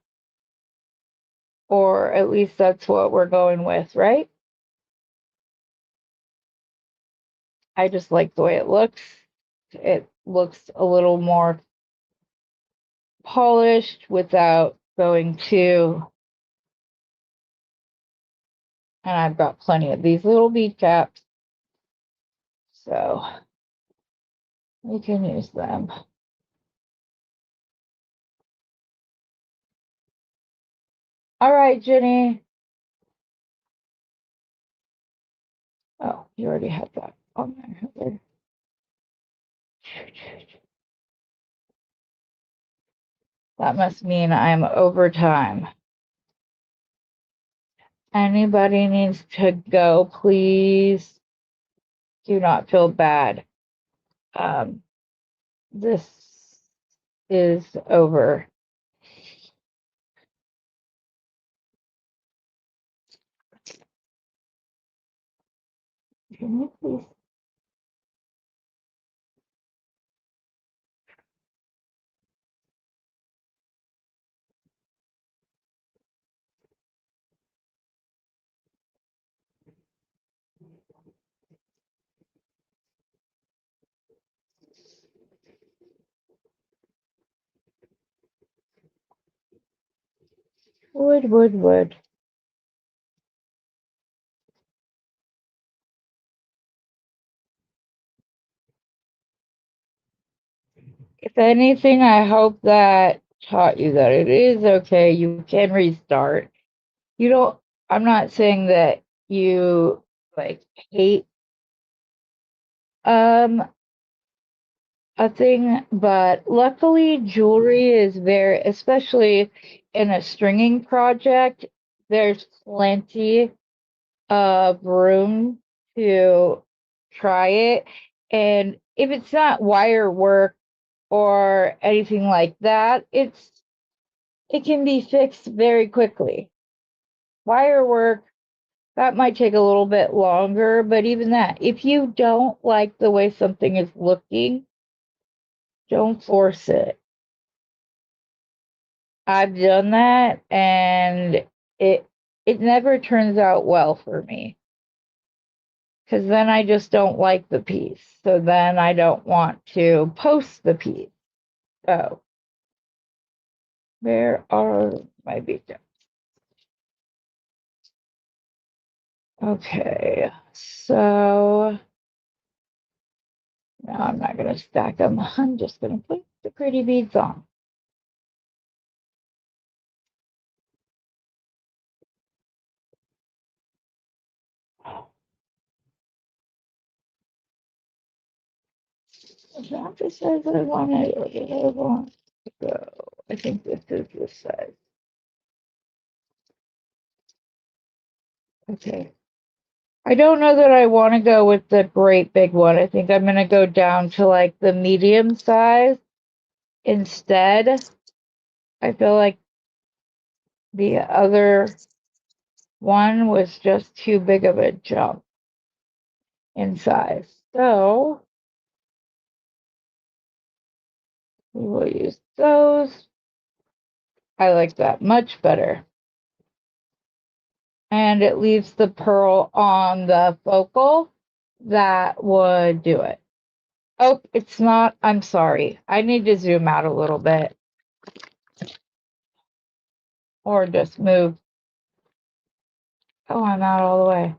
Or at least that's what we're going with, right? I just like the way it looks. It looks a little more polished without going too. And I've got plenty of these little bead caps, so we can use them. All right, Jenny. Oh, you already had that on there. That must mean I'm over time. Anybody needs to go, please do not feel bad. This is over. Can you please? Wood. If anything, I hope that taught you that it is okay. You can restart. You don't, I'm not saying that you like hate um a thing, but luckily jewelry is very, especially in a stringing project, there's plenty of room to try it. And if it's not wire work or anything like that, it can be fixed very quickly. Wire work, that might take a little bit longer, but even that, if you don't like the way something is looking, don't force it. I've done that and it never turns out well for me. Because then I just don't like the piece. So then I don't want to post the piece. So where are my beacons? Okay, so now I'm not going to stack them. I'm just going to put the pretty beads on. Is that the size I wanted, or did I want to go? I think this is the size. Okay. I don't know that I want to go with the great big one. I think I'm going to go down to like the medium size instead. I feel like the other one was just too big of a jump in size. So we will use those. I like that much better. And it leaves the pearl on the focal. That would do it. Oh, it's not. I'm sorry. I need to zoom out a little bit. Or just move. Oh, I'm out all the way.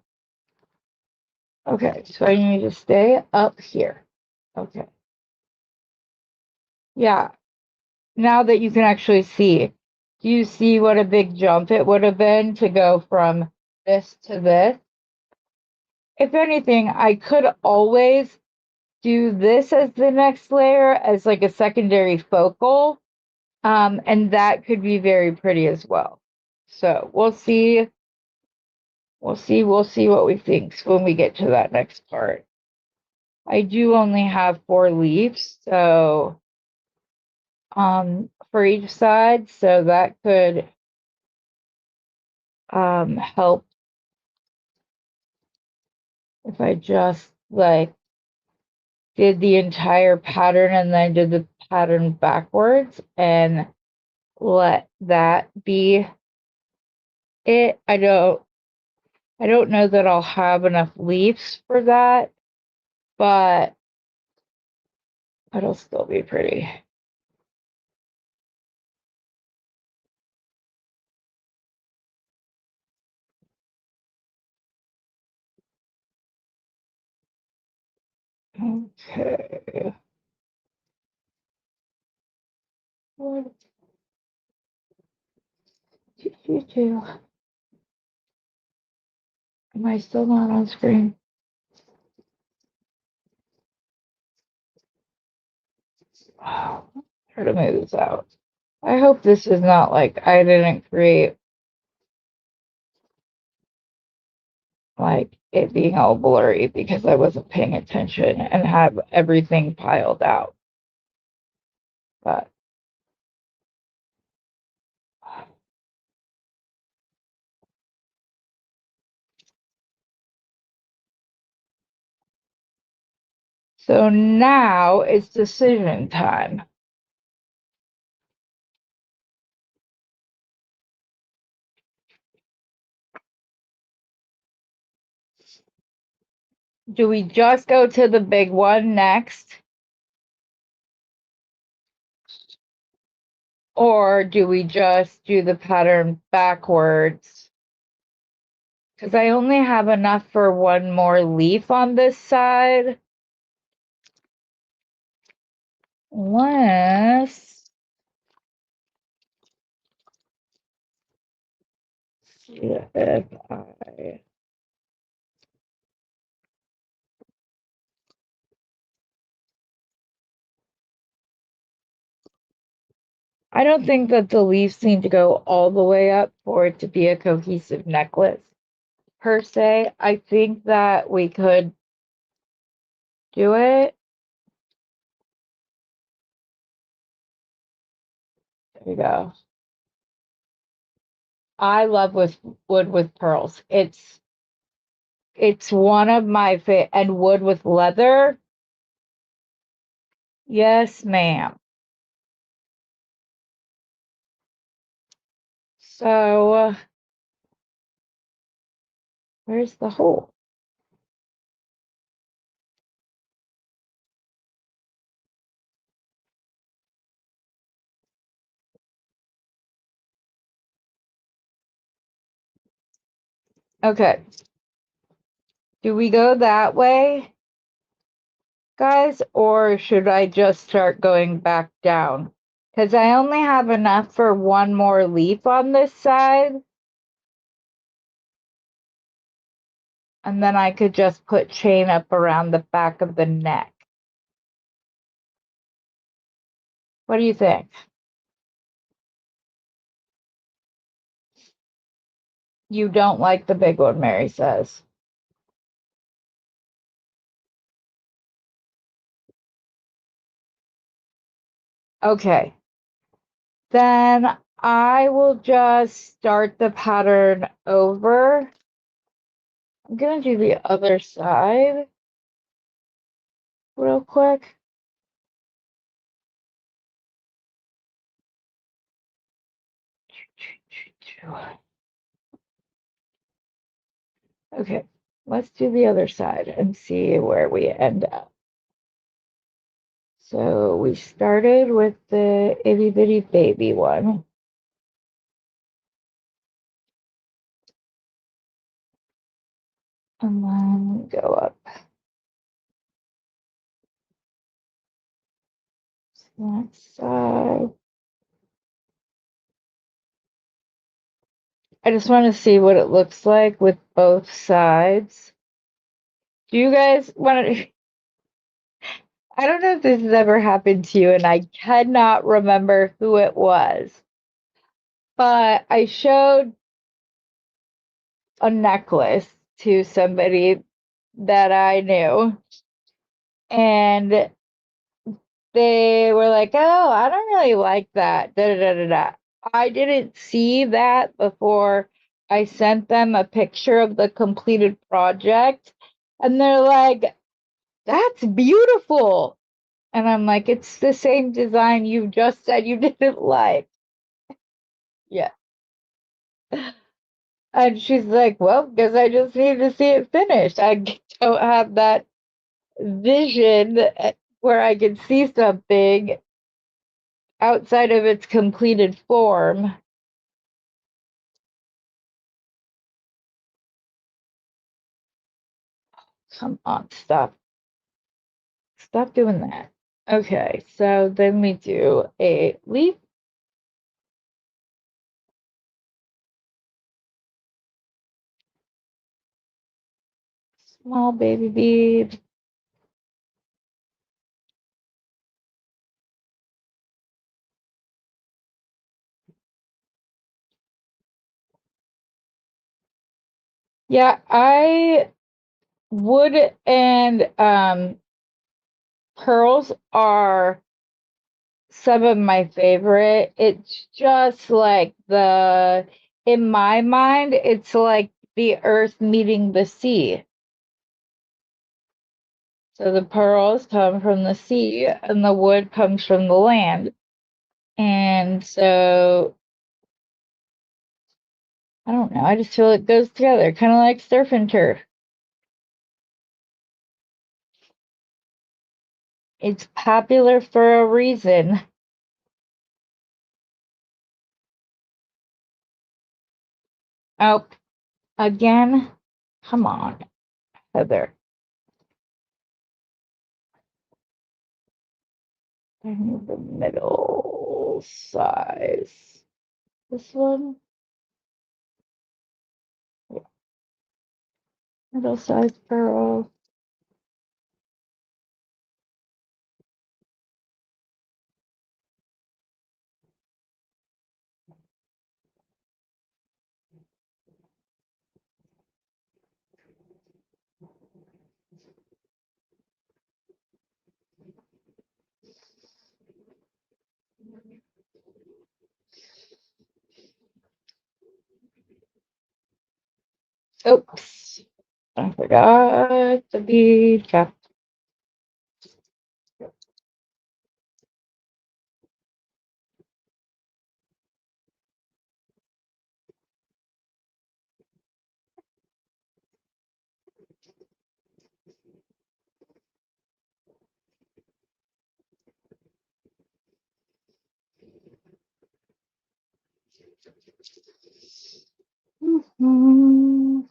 Okay, so I need to stay up here. Okay. Yeah. Now that you can actually see, do you see what a big jump it would have been to go from this to this? If anything, I could always do this as the next layer as like a secondary focal. And that could be very pretty as well. So we'll see. We'll see what we think when we get to that next part. I do only have 4 leaves, so for each side, so that could help if I just like did the entire pattern and then did the pattern backwards and let that be it. I don't know that I'll have enough leaves for that, but it'll still be pretty. Okay. One, two. Am I still not on screen? Wow. Try to move this out. I hope this is not like I didn't create like it being all blurry because I wasn't paying attention and have everything piled out. But so now it's decision time. Do we just go to the big one next? Or do we just do the pattern backwards? Because I only have enough for one more leaf on this side. Unless if I don't think that the leaves need to go all the way up for it to be a cohesive necklace per se. I think that we could do it. There we go. I love with wood with pearls. It's one of my and wood with leather. Yes, ma'am. So, where's the hole? Okay. Do we go that way, guys, or should I just start going back down? Because I only have enough for one more leaf on this side. And then I could just put chain up around the back of the neck. What do you think? You don't like the big one, Mary says. Okay. Then I will just start the pattern over. I'm going to do the other side real quick. Okay, let's do the other side and see where we end up. So we started with the itty bitty baby one. And then go up to the next side. I just want to see what it looks like with both sides. Do you guys want to? I don't know if this has ever happened to you, and I cannot remember who it was, but I showed a necklace to somebody that I knew, and they were like, "Oh, I don't really like that." Da, da, da, da, da. I didn't see that before I sent them a picture of the completed project, and they're like, "That's beautiful." And I'm like, "It's the same design you just said you didn't like." Yeah. And she's like, "Well, guess I just need to see it finished. I don't have that vision where I can see something outside of its completed form." Come on, stop. Stop doing that. Okay, so then we do a leaf. Small baby bead. Yeah, I wood and pearls are some of my favorite. It's just like in my mind, it's like the earth meeting the sea. So the pearls come from the sea and the wood comes from the land. And so I don't know, I just feel it goes together, kind of like surf and turf. It's popular for a reason. Oh, again? Come on, Heather. I need the middle size. This one? Yeah, middle size pearl. Oops, I forgot the bead cap. Mm,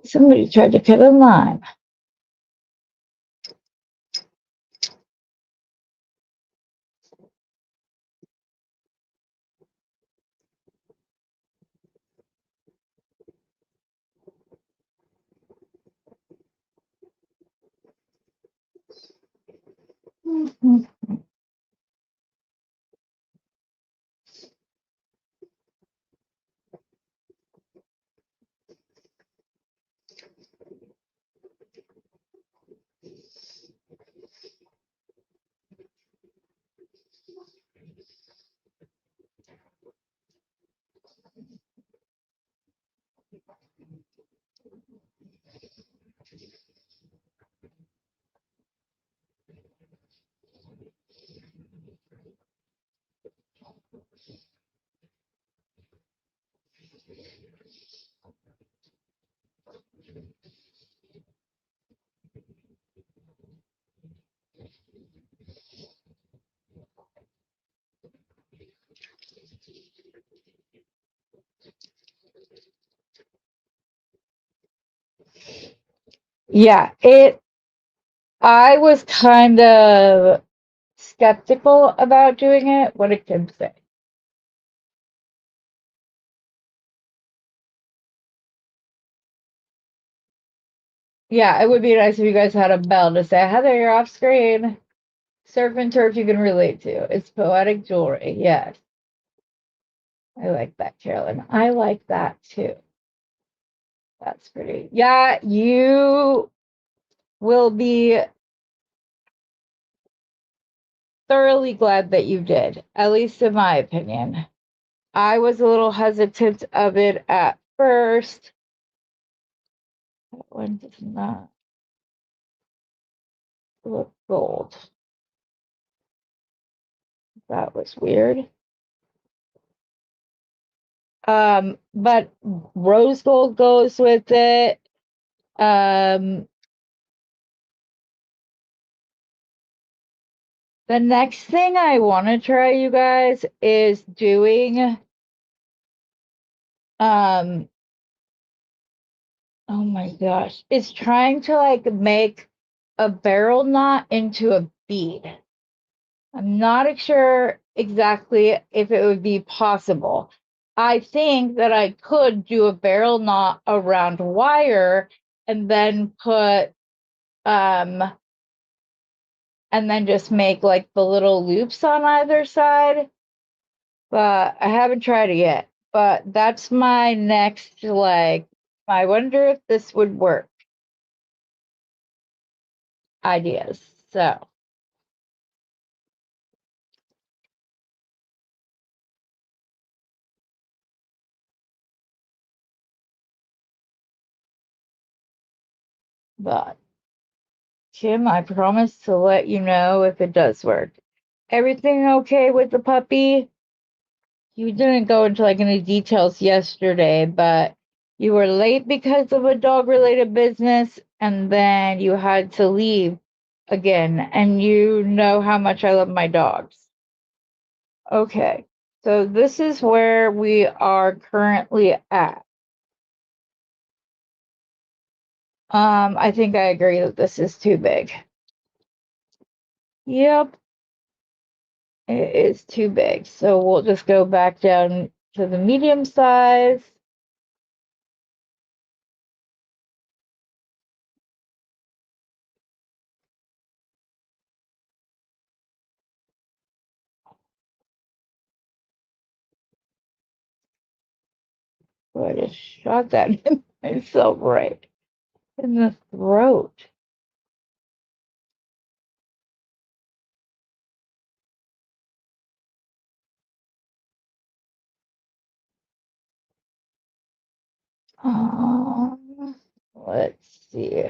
Somebody tried to cut a line. Yeah, I was kind of skeptical about doing it. What did Kim say? Yeah, it would be nice if you guys had a bell to say, Heather, you're off screen. Surf and turf you can relate to. It's poetic jewelry. Yes. I like that, Carolyn. I like that too. That's pretty. Yeah, you will be thoroughly glad that you did, at least in my opinion. I was a little hesitant of it at first. That one does not look gold. That was weird. But rose gold goes with it. The next thing I want to try, you guys, is doing oh my gosh, it's trying to like make a barrel knot into a bead. I'm not sure exactly if it would be possible. I think that I could do a barrel knot around wire and then put um and then just make like the little loops on either side, but I haven't tried it yet. But that's my next, like, I wonder if this would work ideas. So, but Kim, I promise to let you know if it does work. Everything okay with the puppy? You didn't go into like any details yesterday, but you were late because of a dog related business and then you had to leave again. And you know how much I love my dogs. Okay, so this is where we are currently at. I think I agree that this is too big. Yep, it is too big. So we'll just go back down to the medium size. I just shot that in myself right in the throat. Let's see.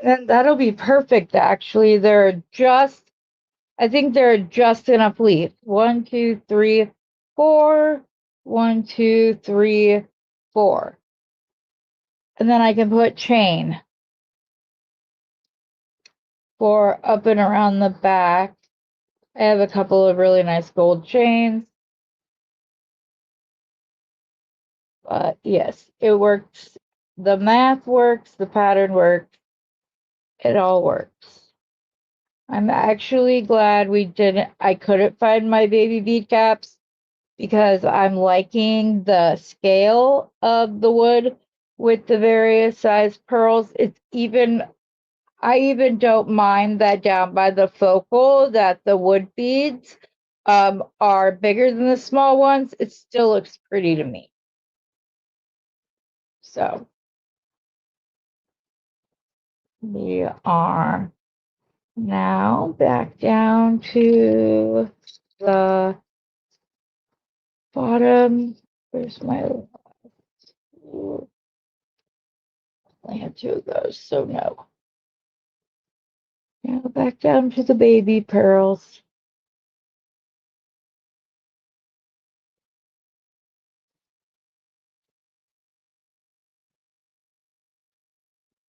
And that'll be perfect, actually. I think there are just enough leaves. 1, 2, 3, 4. 1, 2, 3, 4. And then I can put chain for up and around the back. I have a couple of really nice gold chains. But yes, it works. The math works, the pattern works. It all works. I'm actually glad I couldn't find my baby bead caps because I'm liking the scale of the wood with the various size pearls. I even don't mind that down by the focal that the wood beads are bigger than the small ones. It still looks pretty to me. So we are now back down to the bottom. Where's my I had two of those, so no. Now back down to the baby pearls.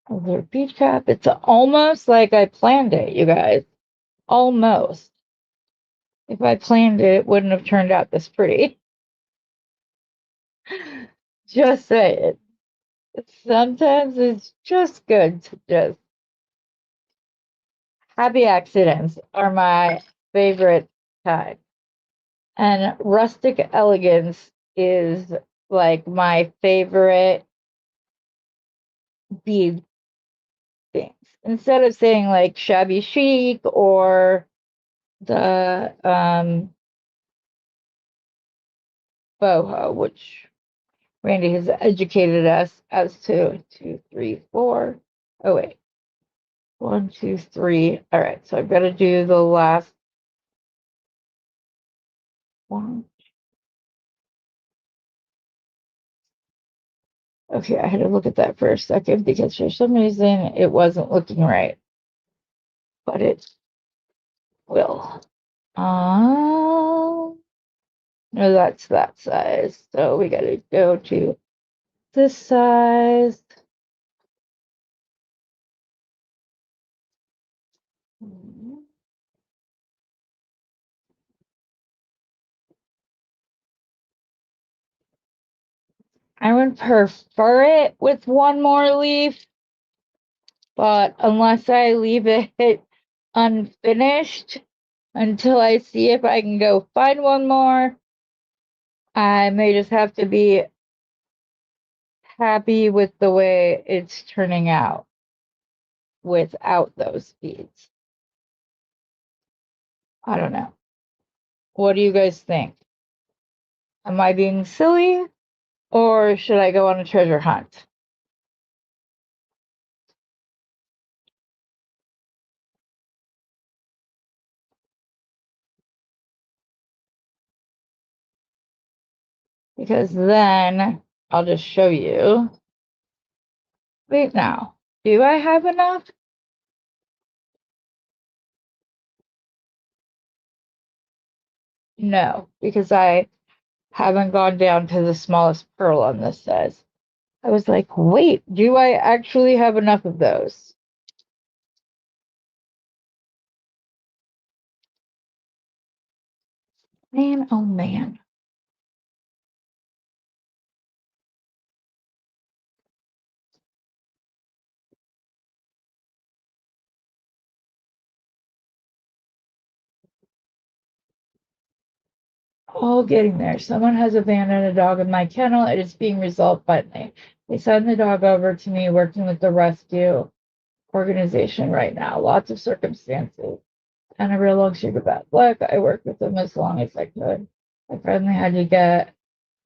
Another bead cap. It's almost like I planned it, you guys. Almost. If I planned it, it wouldn't have turned out this pretty. Just say it. Sometimes it's just good to just happy accidents are my favorite kind. And rustic elegance is like my favorite bead things. Instead of saying like shabby chic or the boho, which Randy has educated us as to 2, 3, 4. Oh wait, 1, 2, 3. All right, so I've got to do the last one. Okay, I had to look at that for a second because for some reason it wasn't looking right, but it will. No, that's that size. So we got to go to this size. I would prefer it with one more leaf, but unless I leave it unfinished until I see if I can go find one more, I may just have to be happy with the way it's turning out without those beads. I don't know. What do you guys think? Am I being silly or should I go on a treasure hunt? Because then I'll just show you. Wait now, do I have enough? No, because I haven't gone down to the smallest pearl on this size. I was like, wait, do I actually have enough of those? Man, oh man. all getting there. Someone has abandoned a dog in my kennel. It is being resolved finally. They send the dog over to me, working with the rescue organization right now. Lots of circumstances and a real long streak of bad luck. I worked with them as long as I could. I finally had to get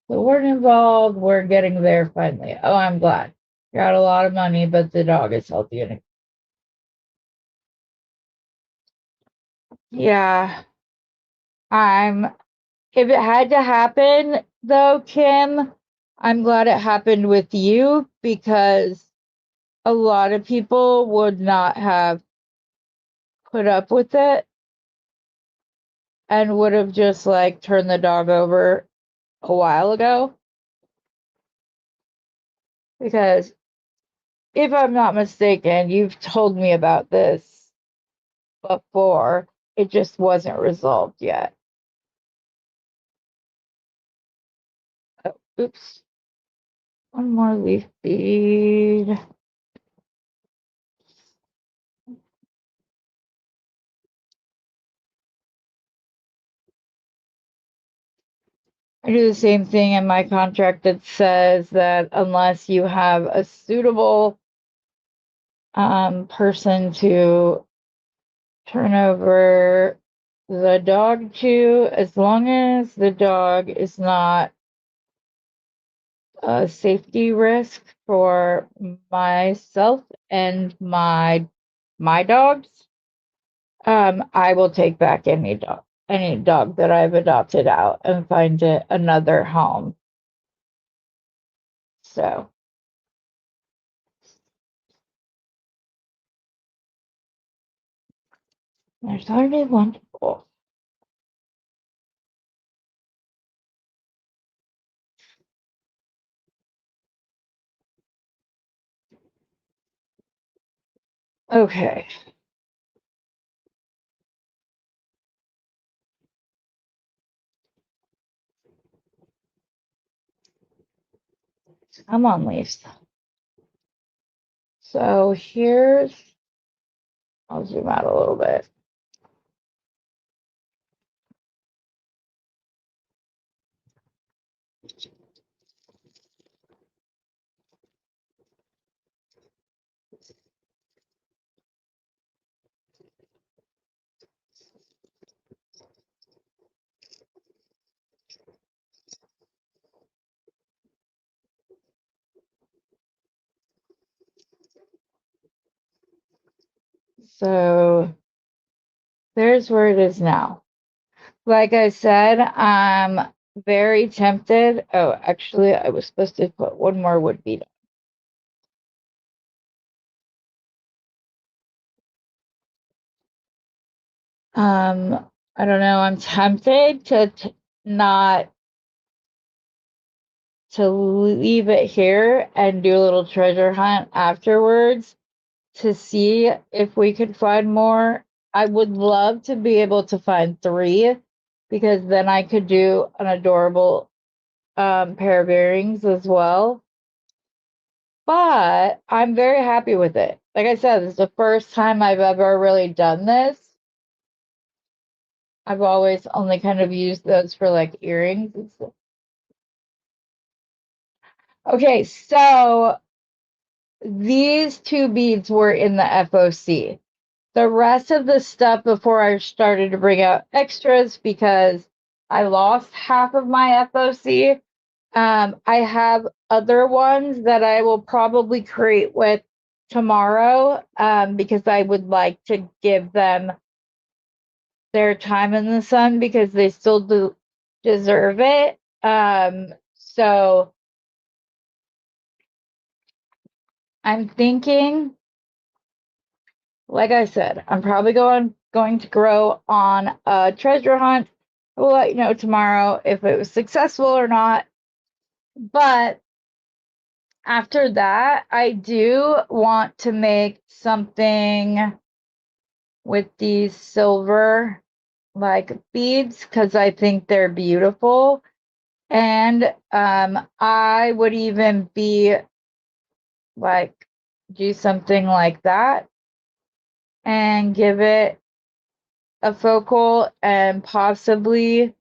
the warden involved. We're getting there finally. Oh, I'm glad. Got a lot of money, but the dog is healthy and yeah. I'm If it had to happen though, Kim, I'm glad it happened with you because a lot of people would not have put up with it and would have just like turned the dog over a while ago. Because if I'm not mistaken, you've told me about this before. It just wasn't resolved yet. Oh, oops. One more leaf bead. I do the same thing in my contract that says that unless you have a suitable person to turn over the dog to, as long as the dog is not a safety risk for myself and my dogs, I will take back any dog that I've adopted out and find it another home. So there's already wonderful. Okay. Come on, leaves. So I'll zoom out a little bit. So there's where it is now. Like I said, I'm very tempted. Oh, actually, I was supposed to put one more wood bead I don't know. I'm tempted to not to leave it here and do a little treasure hunt afterwards to see if we could find more. I would love to be able to find 3 because then I could do an adorable pair of earrings as well. But I'm very happy with it. Like I said, this is the first time I've ever really done this. I've always only kind of used those for like earrings and stuff. Okay, so these 2 beads were in the FOC. The rest of the stuff before I started to bring out extras because I lost half of my FOC. I have other ones that I will probably create with tomorrow because I would like to give them their time in the sun because they still deserve it. So I'm thinking, like I said, I'm probably going to grow on a treasure hunt. I will let you know tomorrow if it was successful or not. But after that, I do want to make something with these silver like beads because I think they're beautiful. And I would even be like do something like that and give it a focal and possibly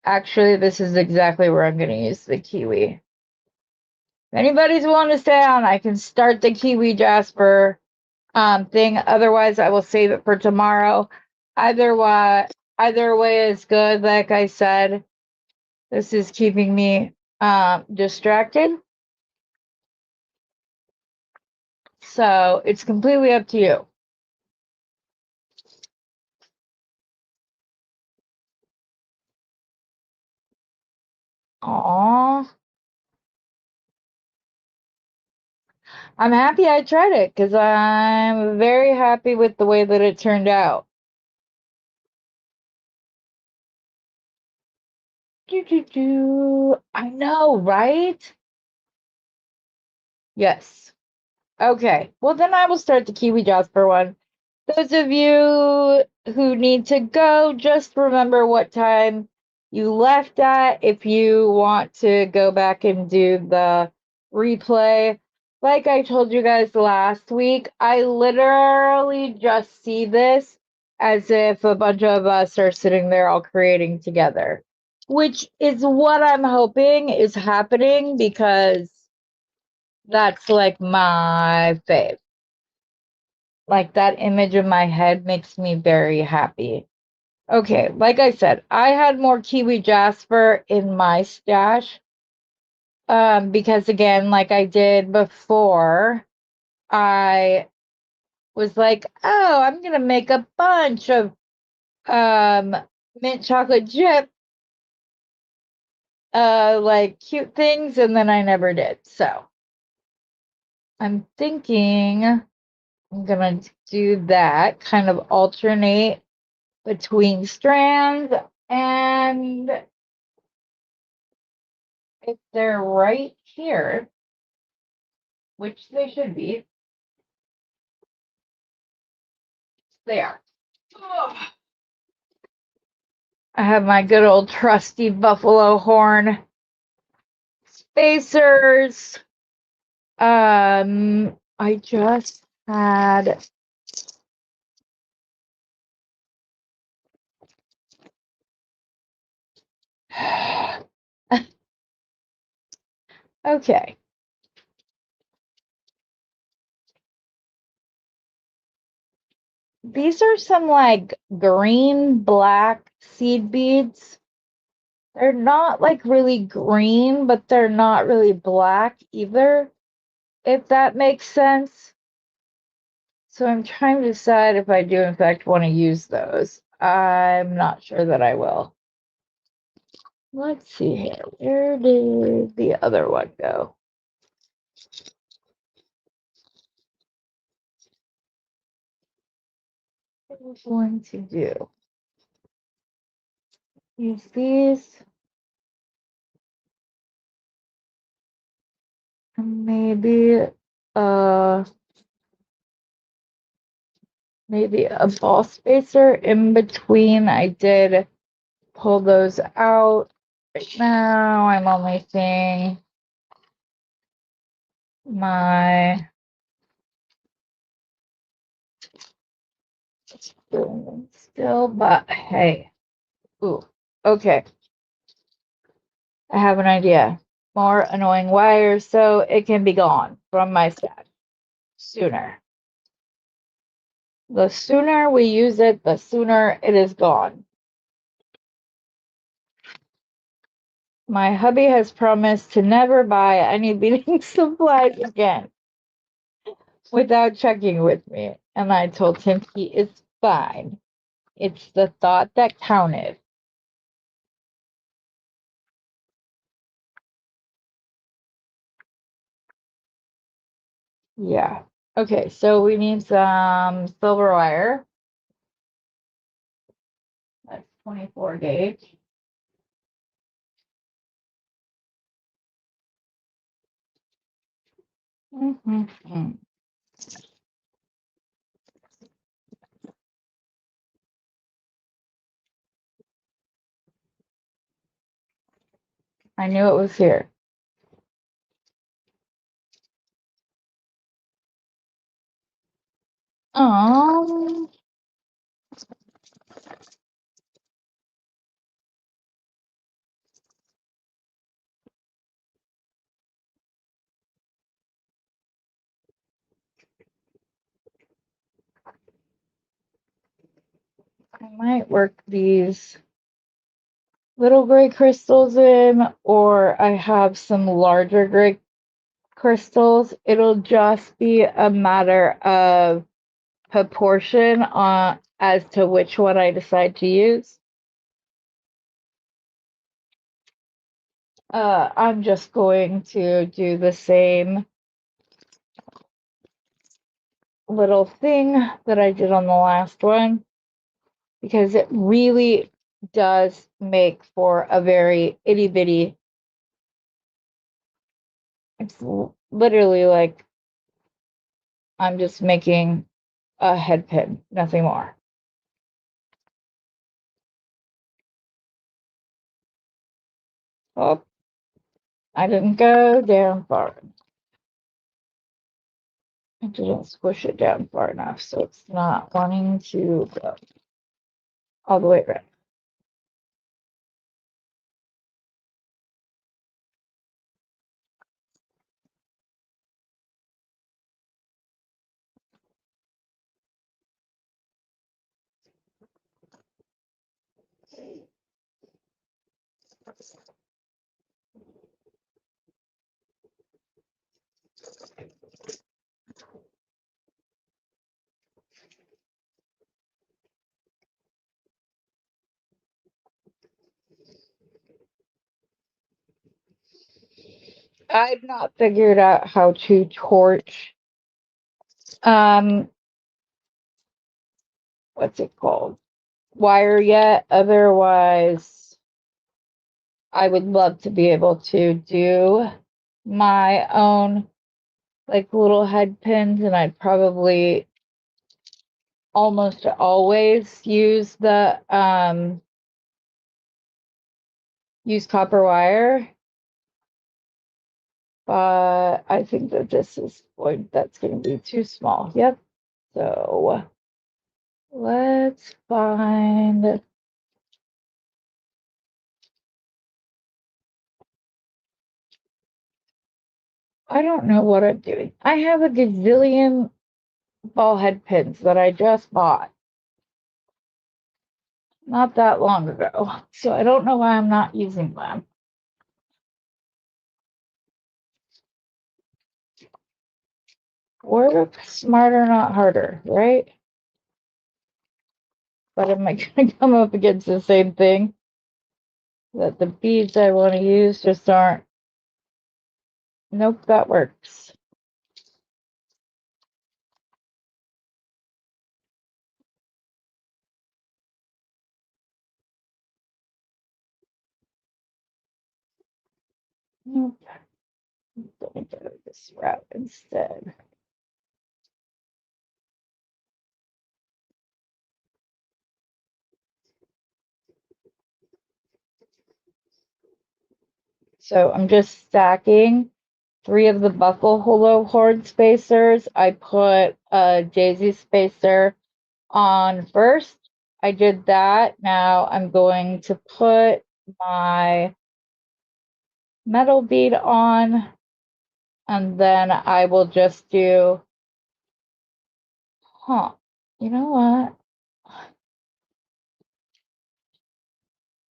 Actually, this is exactly where I'm going to use the kiwi. If anybody's willing to stay on, I can start the kiwi jasper thing. Otherwise, I will save it for tomorrow. Either way is good. Like I said, this is keeping me distracted. So it's completely up to you. Aww. I'm happy I tried it because I'm very happy with the way that it turned out. I know, right? Yes. Okay. Well, then I will start the Kiwi Jasper one. Those of you who need to go, just remember what time you left at if you want to go back and do the replay. Like I told you guys last week, I literally just see this as if a bunch of us are sitting there all creating together, which is what I'm hoping is happening because that's like my fave. Like that image in my head makes me very happy. Okay, like I said, I had more Kiwi Jasper in my stash. Because again, like I did before, I was like, oh, I'm gonna make a bunch of um mint chocolate chip like cute things, and then I never did. So I'm thinking I'm gonna do that, kind of alternate between strands, and if they're right here, which they should be, they are. Ugh. I have my good old trusty buffalo horn spacers. I just had okay. These are some like green black seed beads. They're not like really green, but they're not really black either, if that makes sense. So I'm trying to decide if I do in fact want to use those. I'm not sure that I will. Let's see here. Where did the other one go? What am I going to do? Use these. And uh maybe a ball spacer in between. I did pull those out. Right now I'm only seeing my still, but hey. Ooh, okay. I have an idea. More annoying wires so it can be gone from my stash sooner. The sooner we use it, the sooner it is gone. My hubby has promised to never buy any beading supplies again without checking with me. And I told him he is fine. It's the thought that counted. Yeah. Okay, so we need some silver wire. That's 24 gauge. Mm-hmm. I knew it was here. Um, might work these little gray crystals in, or I have some larger gray crystals. It'll just be a matter of proportion as to which one I decide to use. I'm just going to do the same little thing that I did on the last one, because it really does make for a very itty bitty. It's literally like I'm just making a head pin, nothing more. Oh, I didn't go down far. I didn't squish it down far enough, so it's not wanting to go all the way around. I've not figured out how to torch what's it called? Wire yet. Otherwise, I would love to be able to do my own like little head pins, and I'd probably almost always use the use copper wire. But I think that that's going to be too small. Yep. So let's find. I don't know what I'm doing. I have a gazillion ball head pins that I just bought not that long ago. So I don't know why I'm not using them. Work smarter, not harder, right? But am I going to come up against the same thing? That the beads I want to use just aren't. Nope, that works. Nope. I'm going to go this route instead. So I'm just stacking 3 of the buckle hollow horn spacers. I put a daisy spacer on first. I did that. Now I'm going to put my metal bead on, and then I will just do, you know what?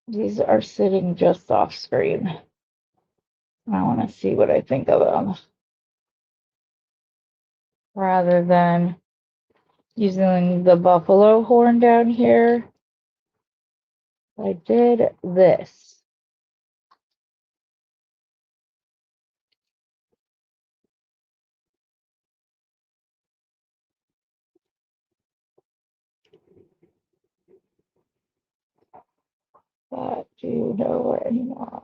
These are sitting just off screen. I want to see what I think of them rather than using the buffalo horn down here. I did this. But do you know anymore?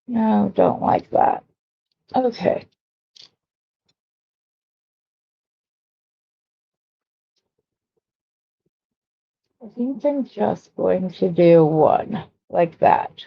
No, don't like that. Okay. I think I'm just going to do one like that.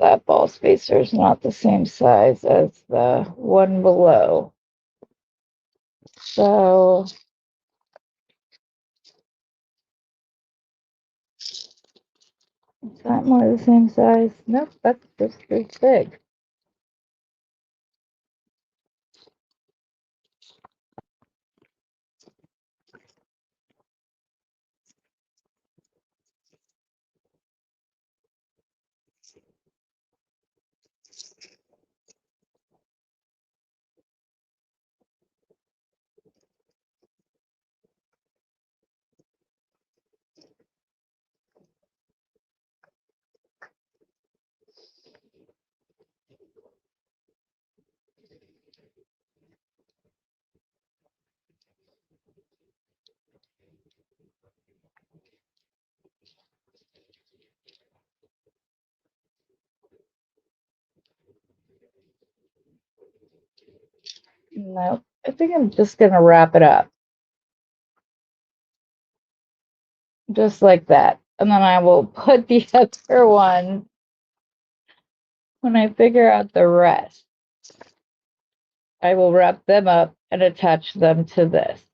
that ball spacer is not the same size as the one below. So is that more the same size? Nope, that's just as big. No, I think I'm just gonna wrap it up. Just like that. And then I will put the other one when I figure out the rest. I will wrap them up and attach them to this.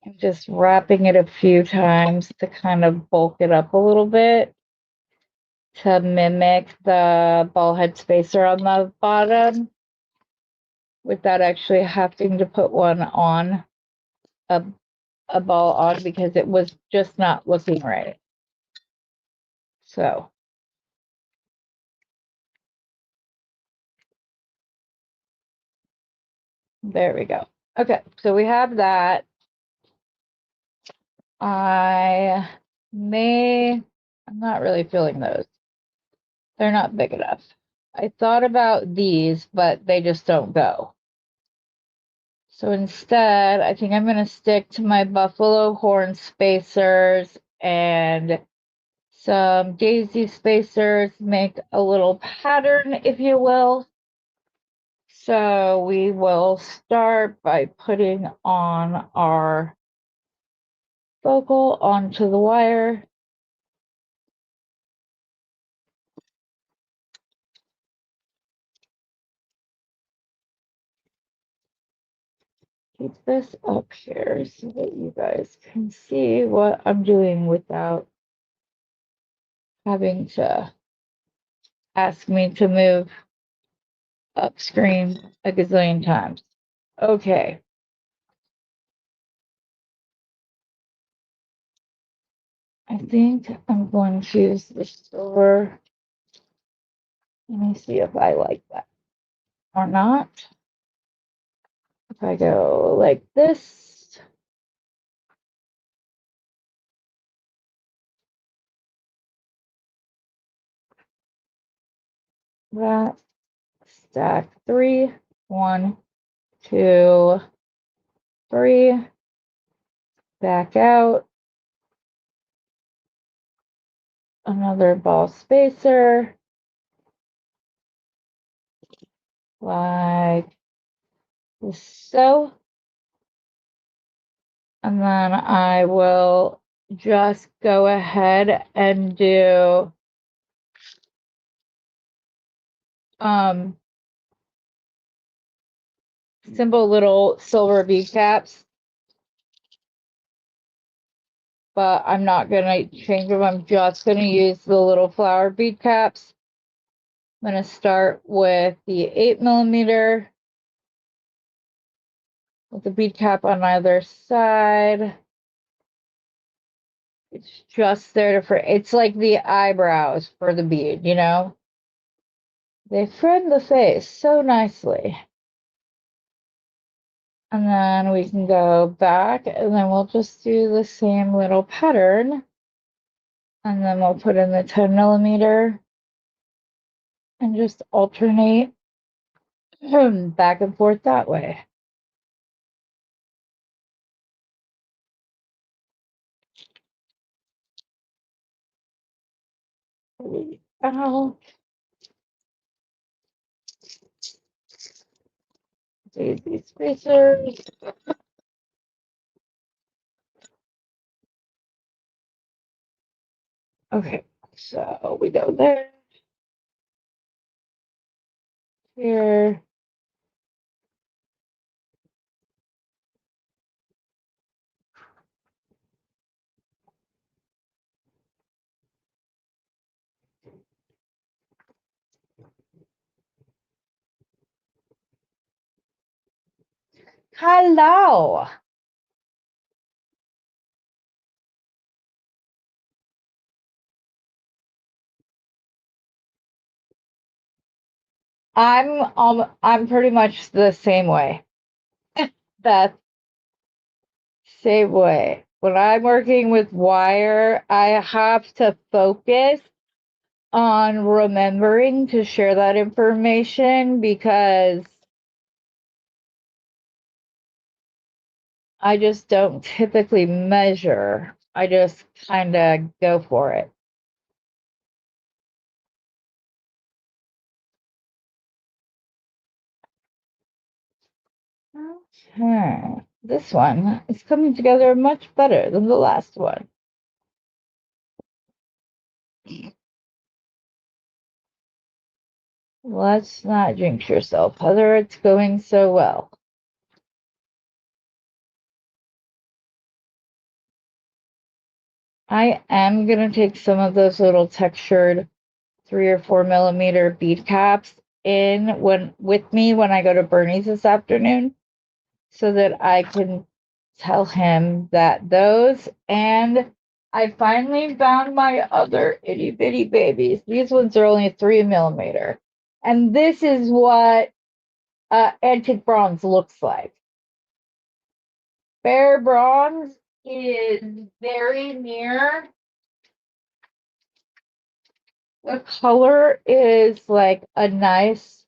I'm just wrapping it a few times to kind of bulk it up a little bit to mimic the ball head spacer on the bottom without actually having to put one on a, a ball on because it was just not looking right. So there we go. Okay, so we have that. I'm not really feeling those. They're not big enough. I thought about these, but they just don't go. So instead, I think I'm going to stick to my buffalo horn spacers and some daisy spacers, make a little pattern, if you will. So we will start by putting on our focal onto the wire. Keep this up here so that you guys can see what I'm doing without having to ask me to move up screen a gazillion times. Okay. I think I'm going to use the silver. Let me see if I like that or not. If I go like this, that, stack 3, 1, 2, 3, back out, another ball spacer, like so. And then I will just go ahead and do simple little silver bead caps, but I'm not gonna change them. I'm just gonna use the little flower bead caps. I'm gonna start with the 8mm with the bead cap on either side. It's just there to, it's like the eyebrows for the bead, you know? They friend the face so nicely. And then we can go back and then we'll just do the same little pattern. And then we'll put in the 10 millimeter and just alternate back and forth that way. Out. Daisy spacers. Okay, so we go there, here. Hello. I'm pretty much the same way. That same way. When I'm working with wire, I have to focus on remembering to share that information because I just don't typically measure. I just kind of go for it. Okay. This one is coming together much better than the last one. Let's not jinx yourself, Heather. It's going so well. I am going to take some of those little textured 3 or 4 millimeter bead caps in with me when I go to Bernie's this afternoon so that I can tell him that those, and I finally found my other itty bitty babies. These ones are only 3 millimeter. And this is what antique bronze looks like. Bare bronze is very near. The color is like a nice,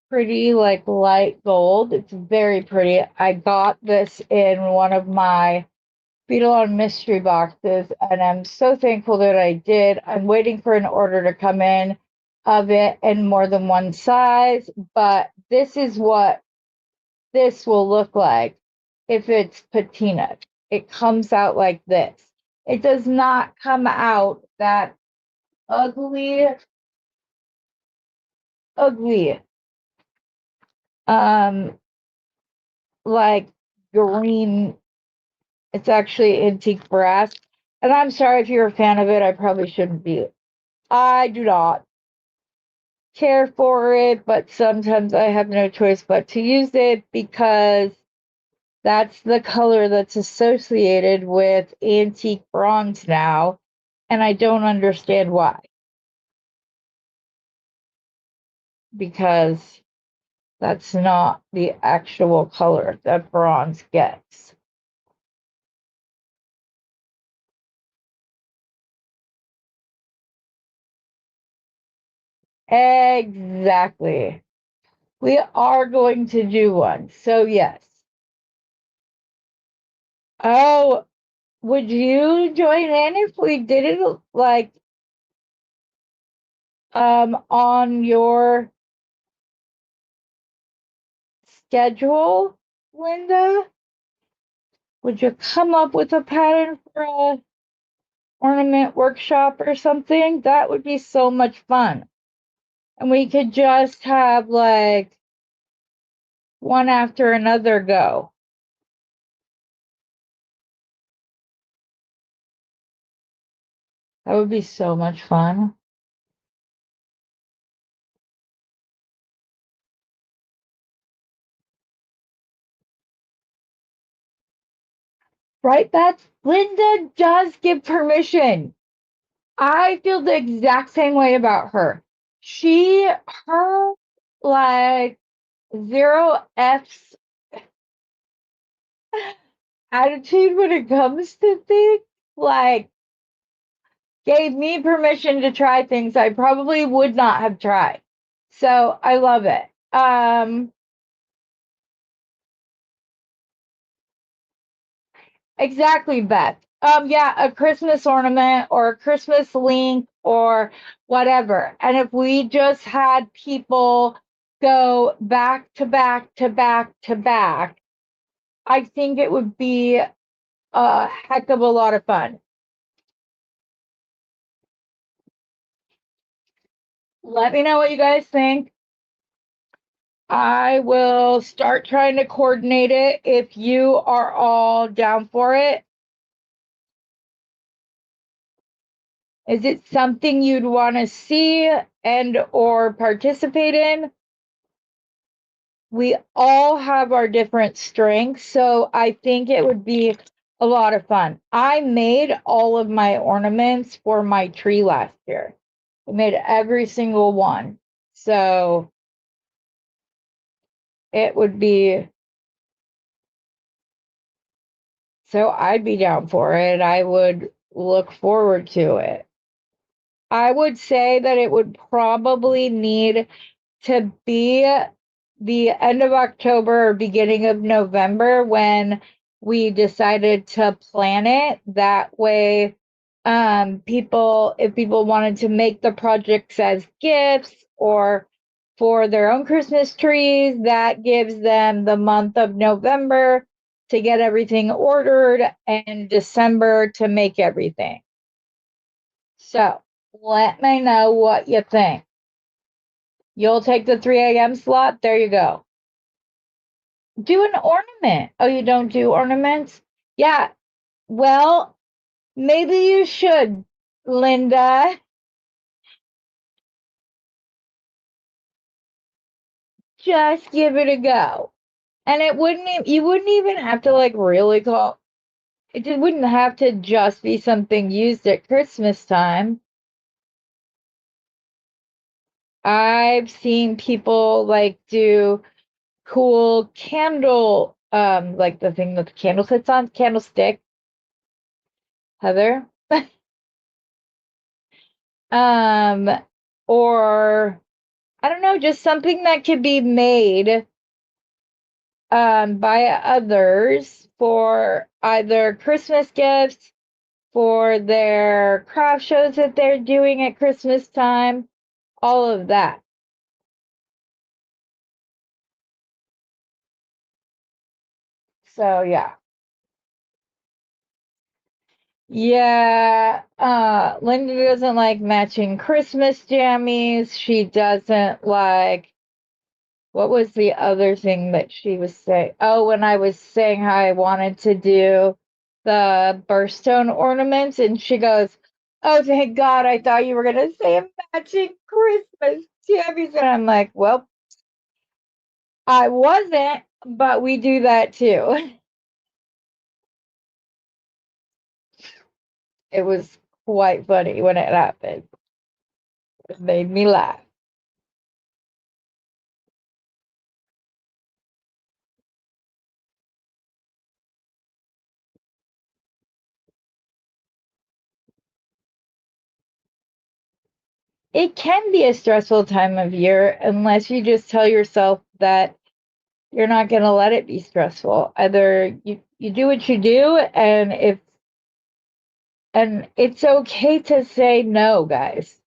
pretty, like light gold. It's very pretty. I got this in one of my Beetle on mystery boxes, and I'm so thankful that I did. I'm waiting for an order to come in of it in more than one size, but this is what this will look like if it's patina. It comes out like this. It does not come out that ugly, ugly, um, like green. It's actually antique brass. And I'm sorry if you're a fan of it, I probably shouldn't be. I do not care for it, but sometimes I have no choice but to use it because that's the color that's associated with antique bronze now, and I don't understand why. Because that's not the actual color that bronze gets. Exactly. We are going to do one. So yes. Oh, would you join in if we did it like on your schedule, Linda? Would you come up with a pattern for a ornament workshop or something? That would be so much fun. And we could just have like one after another go. That would be so much fun. Right, Beth? Linda does give permission. I feel the exact same way about her. Her like zero F's attitude when it comes to things. Like, gave me permission to try things I probably would not have tried. So I love it. Exactly, Beth. Yeah, a Christmas ornament or a Christmas link or whatever. And if we just had people go back to back to back to back, I think it would be a heck of a lot of fun. Let me know what you guys think. I will start trying to coordinate it if you are all down for it. Is it something you'd want to see and or participate in? We all have our different strengths, so I think it would be a lot of fun. I made all of my ornaments for my tree last year. I made every single one. So it would be, so I'd be down for it. I would look forward to it. I would say that it would probably need to be the end of October or beginning of November when we decided to plan it. That way, people, if people wanted to make the projects as gifts or for their own Christmas trees, that gives them the month of November to get everything ordered and December to make everything. So let me know what you think. You'll take the 3 a.m. slot? There you go. Do an ornament. Oh, you don't do ornaments? Yeah. Well, maybe you should, Linda. Just give it a go. And it wouldn't, you wouldn't even have to like really call, it wouldn't have to just be something used at Christmas time. I've seen people like do cool candle, like the thing that the candle sits on, candlestick, Heather. Um, or I don't know, just something that could be made by others for either Christmas gifts, for their craft shows that they're doing at Christmas time, all of that. So yeah. Yeah, Linda doesn't like matching Christmas jammies. She doesn't like, what was the other thing that she was saying? Oh, when I was saying how I wanted to do the birthstone ornaments, and she goes, "Oh, thank God, I thought you were gonna say a matching Christmas jammies." And I'm like, well, I wasn't, but we do that too. It was quite funny when it happened. It made me laugh. It can be a stressful time of year unless you just tell yourself that you're not going to let it be stressful. Either you do what you do, and if and it's okay to say no, guys.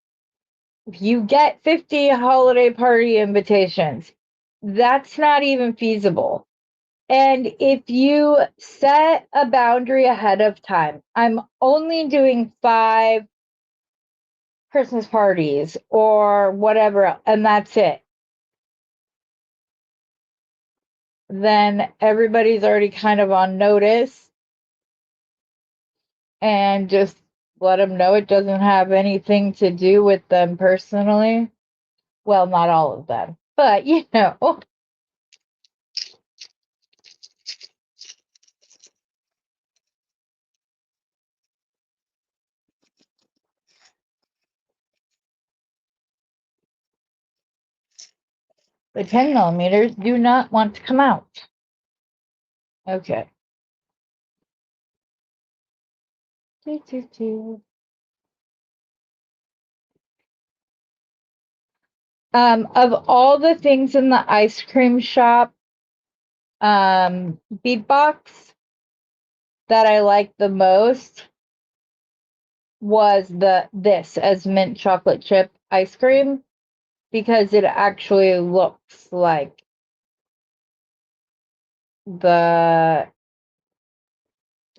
If you get 50 holiday party invitations, that's not even feasible. And if you set a boundary ahead of time, I'm only doing 5 Christmas parties or whatever, and that's it. Then everybody's already kind of on notice, and just let them know it doesn't have anything to do with them personally. Well, not all of them, but you know, the 10 millimeters do not want to come out. Okay. Do, do, do. Of all the things in the ice cream shop, bead box that I liked the most was this as mint chocolate chip ice cream because it actually looks like the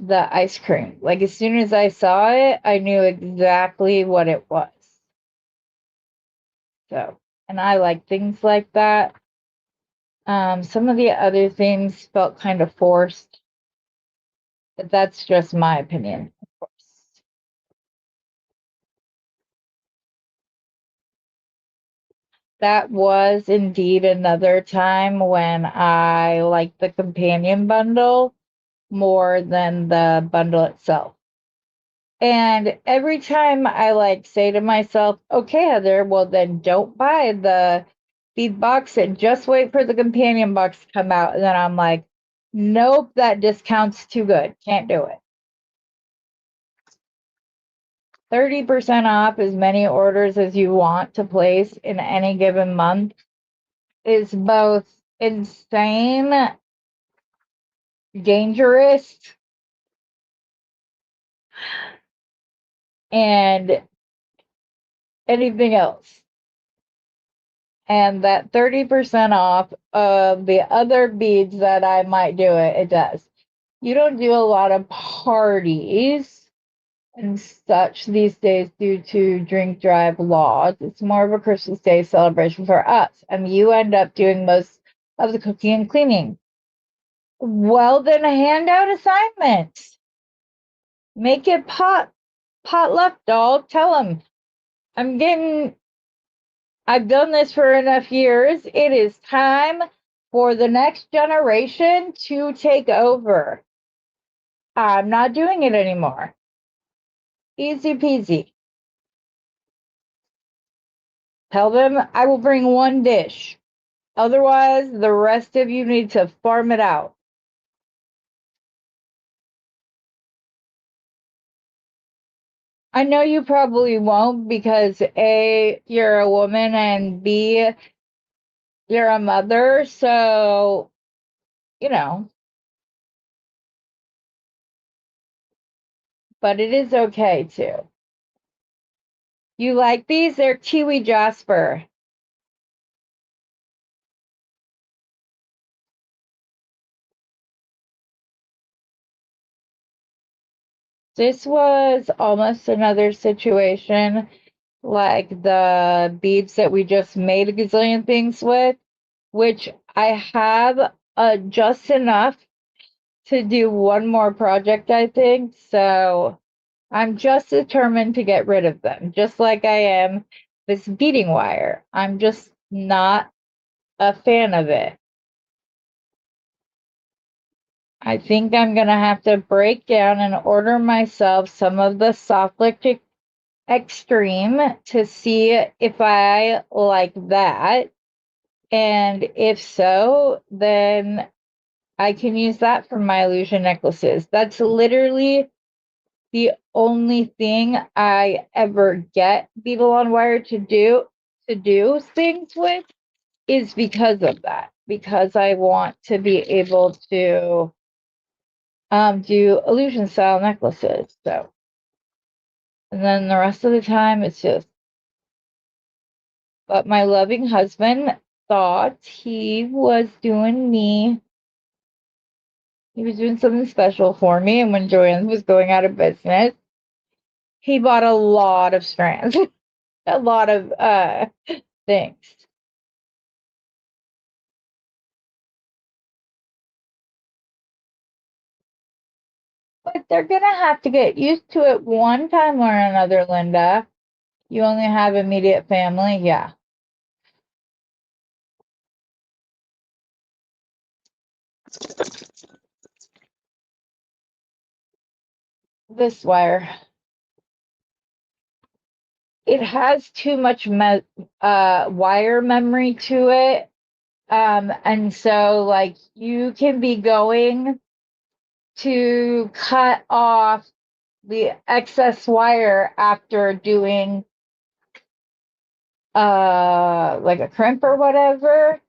ice cream. Like as soon as I saw it, I knew exactly what it was. So, and I like things like that. Some of the other things felt kind of forced, but that's just my opinion, of course. That was indeed another time when I liked the companion bundle more than the bundle itself. And every time I like say to myself, okay, Heather, well then don't buy the bead box and just wait for the companion box to come out. And then I'm like, nope, that discount's too good. Can't do it. 30% off as many orders as you want to place in any given month is both insane, dangerous, and anything else. And that 30% off of the other beads that I might do it does. You don't do a lot of parties and such these days due to drink drive laws. It's more of a Christmas Day celebration for us. And you end up doing most of the cooking and cleaning. Well, then hand out assignments. Make it potluck, doll. Tell them I've done this for enough years. It is time for the next generation to take over. I'm not doing it anymore. Easy peasy. Tell them I will bring one dish. Otherwise, the rest of you need to farm it out. I know you probably won't because A, you're a woman, and B, you're a mother. So, you know, but it is okay too. You like these? They're Kiwi Jasper. This was almost another situation like the beads that we just made a gazillion things with, which I have just enough to do one more project, I think. So I'm just determined to get rid of them, just like I am this beading wire. I'm just not a fan of it. I think I'm going to have to break down and order myself some of the soft electric extreme to see if I like that. And if so, then I can use that for my illusion necklaces. That's literally the only thing I ever get beetle on wire to do things with is because of that. Because I want to be able to do illusion style necklaces. So, and then the rest of the time it's just. But my loving husband thought he was doing me. He was doing something special for me, and when Joanne was going out of business, he bought a lot of strands, a lot of things. But they're gonna have to get used to it one time or another, Linda. You only have immediate family, yeah. This wire, it has too much wire memory to it. And so like you can be going to cut off the excess wire after doing like a crimp or whatever.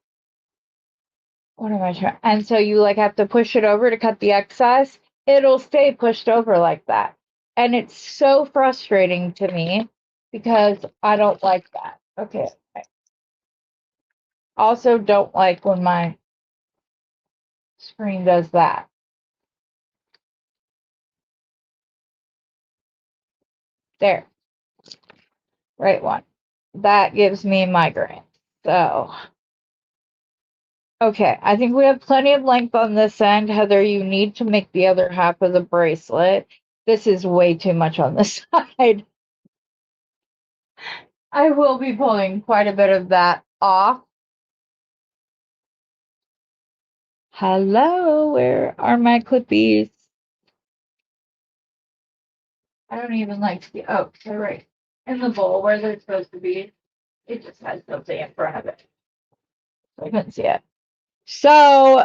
What am I trying? And so you like have to push it over to cut the excess. It'll stay pushed over like that. And it's so frustrating to me because I don't like that. Okay. I also don't like when my screen does that. There. Right one. That gives me migraine. So, okay, I think we have plenty of length on this end. Heather, you need to make the other half of the bracelet. This is way too much on this side. I will be pulling quite a bit of that off. Hello, where are my clippies? I don't even like to be, oh, they're right in the bowl where they're supposed to be. It just has something in front of it. So I couldn't see it. So,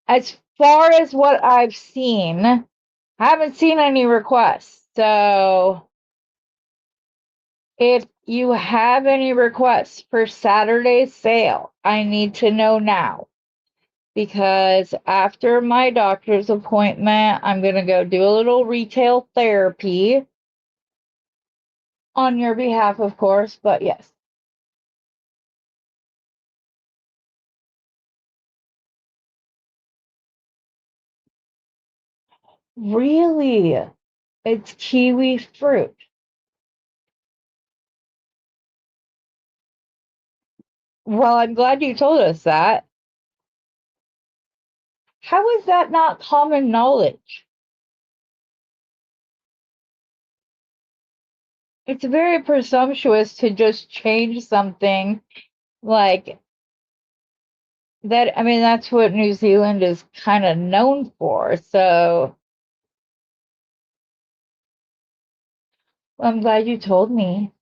as far as what I've seen, I haven't seen any requests. So, if you have any requests for Saturday's sale, I need to know now. Because after my doctor's appointment, I'm going to go do a little retail therapy on your behalf, of course, but yes. Really? It's kiwi fruit. Well, I'm glad you told us that. How is that not common knowledge? It's very presumptuous to just change something like that. I mean, that's what New Zealand is kind of known for. So I'm glad you told me.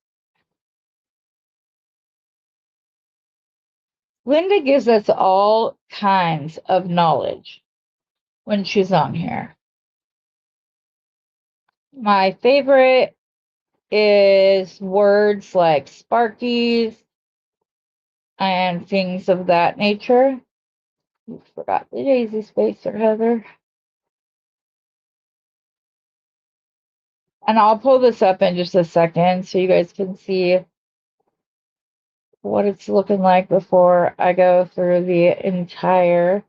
Linda gives us all kinds of knowledge when she's on here. My favorite is words like Sparkies and things of that nature. You forgot the daisy spacer, Heather. And I'll pull this up in just a second so you guys can see what it's looking like before I go through the entire.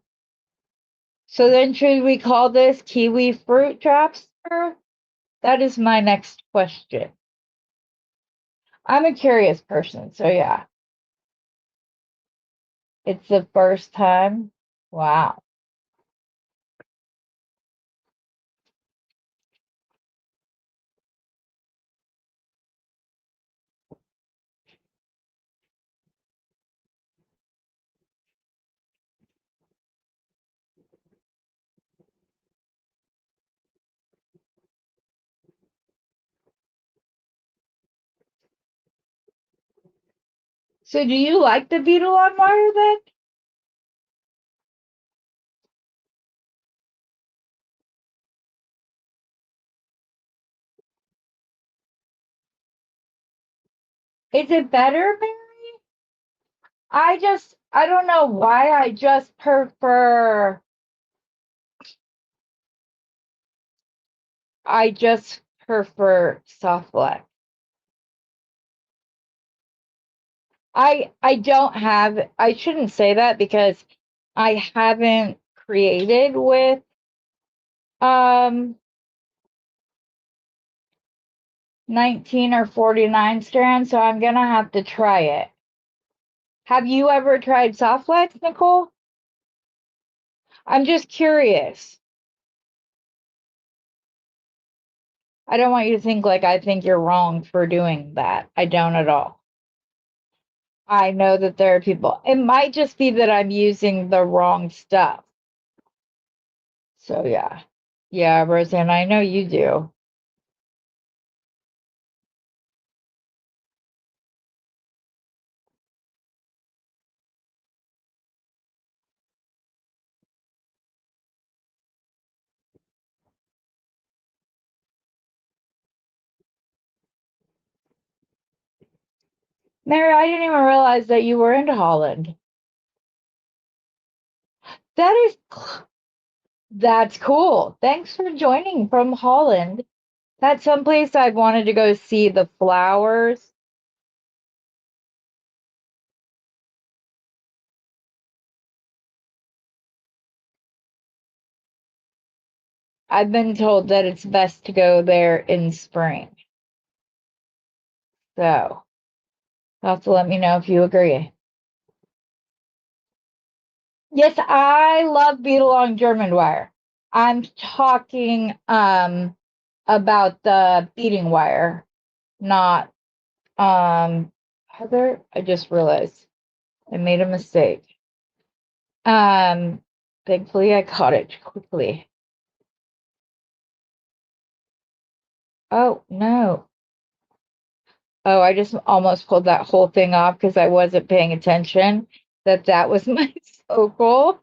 So then should we call this kiwi fruit dropster? That is my next question. I'm a curious person, so yeah. It's the first time. Wow. So do you like the beetle on wire then? Is it better, Mary? I don't know why I just prefer soft black. I don't have, I shouldn't say that because I haven't created with um 19 or 49 strands, so I'm gonna have to try it. Have you ever tried soft flex, Nicole? I'm just curious. I don't want you to think like I think you're wrong for doing that. I don't at all. I know that there are people. It might just be that I'm using the wrong stuff. So yeah. Yeah, Roseanne, I know you do. Mary, I didn't even realize that you were into Holland. That is, that's cool. Thanks for joining from Holland. That's someplace I've wanted to go see the flowers. I've been told that it's best to go there in spring. So you'll have to let me know if you agree. Yes, I love Beat Along German Wire. I'm talking about the beading wire, not Heather. I just realized I made a mistake. Thankfully I caught it quickly. Oh no. Oh, I just almost pulled that whole thing off because I wasn't paying attention that was my focal.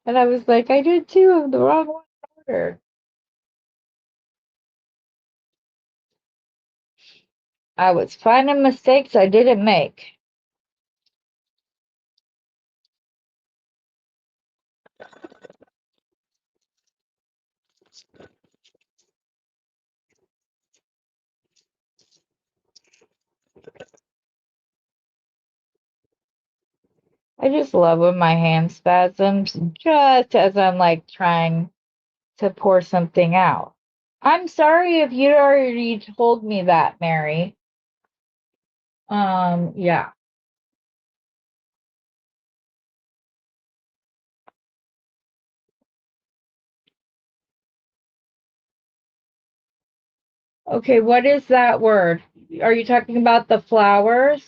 And I was like, I did two of the wrong one order. I was finding mistakes I didn't make. I just love when my hand spasms just as I'm like trying to pour something out. I'm sorry if you already told me that, Mary. Yeah. Okay, what is that word? Are you talking about the flowers?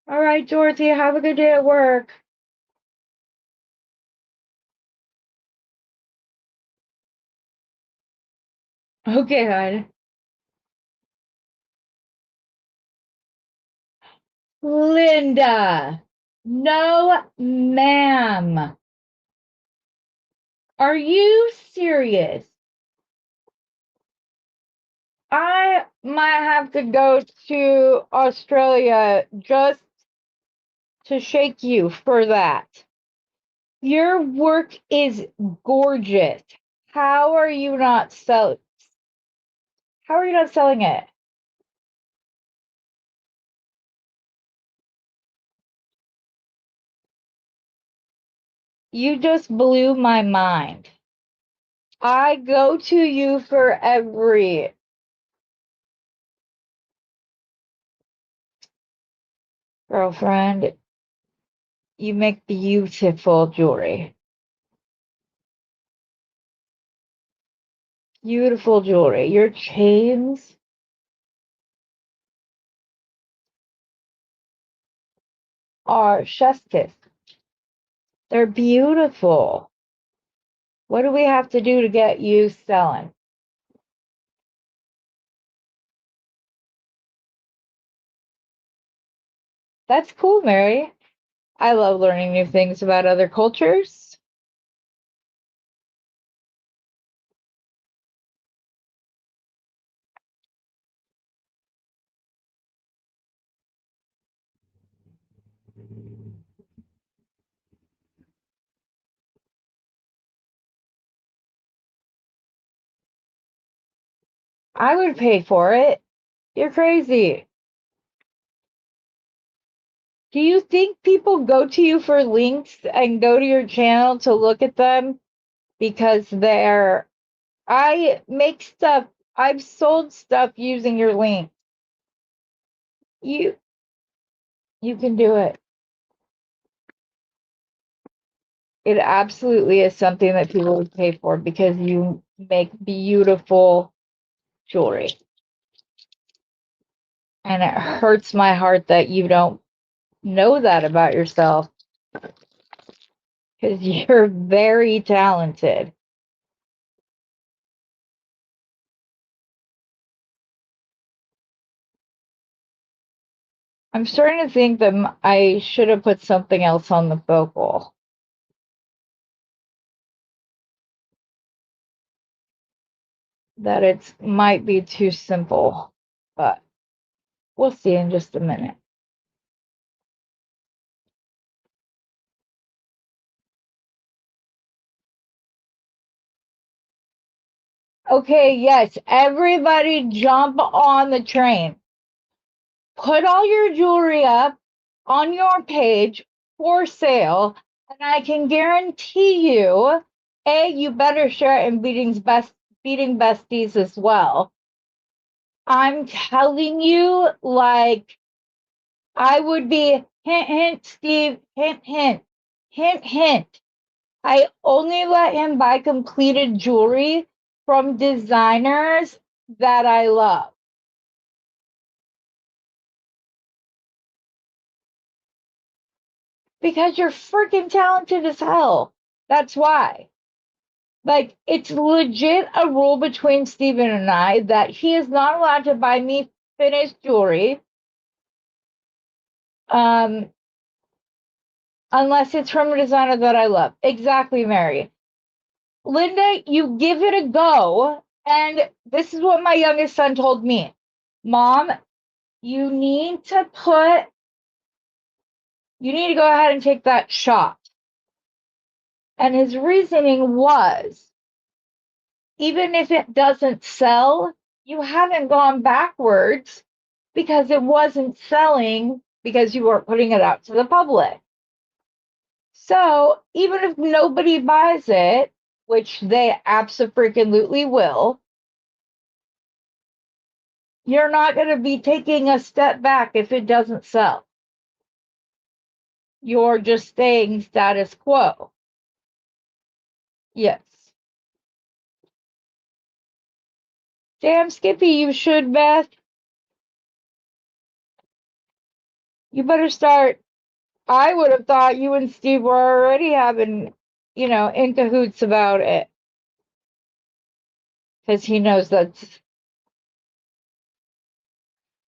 All right, Dorothy, have a good day at work. Okay, hon. Linda. No, ma'am. Are you serious? I might have to go to Australia just to shake you for that. Your work is gorgeous. How are you not sell How are you not selling it? You just blew my mind. I go to you for every girlfriend. You make beautiful jewelry. Beautiful jewelry. Your chains are chef's kiss. They're beautiful. What do we have to do to get you selling? That's cool, Mary. I love learning new things about other cultures. I would pay for it. You're crazy. Do you think people go to you for links and go to your channel to look at them because I make stuff, I've sold stuff using your link. You you can do it. It absolutely is something that people would pay for because you make beautiful jewelry. And it hurts my heart that you don't know that about yourself because you're very talented. I'm starting to think that I should have put something else on the focal. That it might be too simple, but we'll see in just a minute. Okay, yes, everybody jump on the train. Put all your jewelry up on your page for sale, and I can guarantee you, you better share it in Beading Besties as well. I'm telling you, like, I would be hint, hint, Steve, hint, hint, hint, hint. I only let him buy completed jewelry from designers that I love. Because you're freaking talented as hell. That's why. Like, it's legit a rule between Steven and I that he is not allowed to buy me finished jewelry um, unless it's from a designer that I love. Exactly, Mary. Linda, you give it a go. And this is what my youngest son told me. Mom, you need to go ahead and take that shot. And his reasoning was, even if it doesn't sell, you haven't gone backwards because it wasn't selling because you weren't putting it out to the public. So even if nobody buys it, which they absolutely will, you're not going to be taking a step back if it doesn't sell. You're just staying status quo. Yes. Damn, Skippy, you should, Beth. You better start. I would have thought you and Steve were already having, in cahoots about it. Because he knows that's.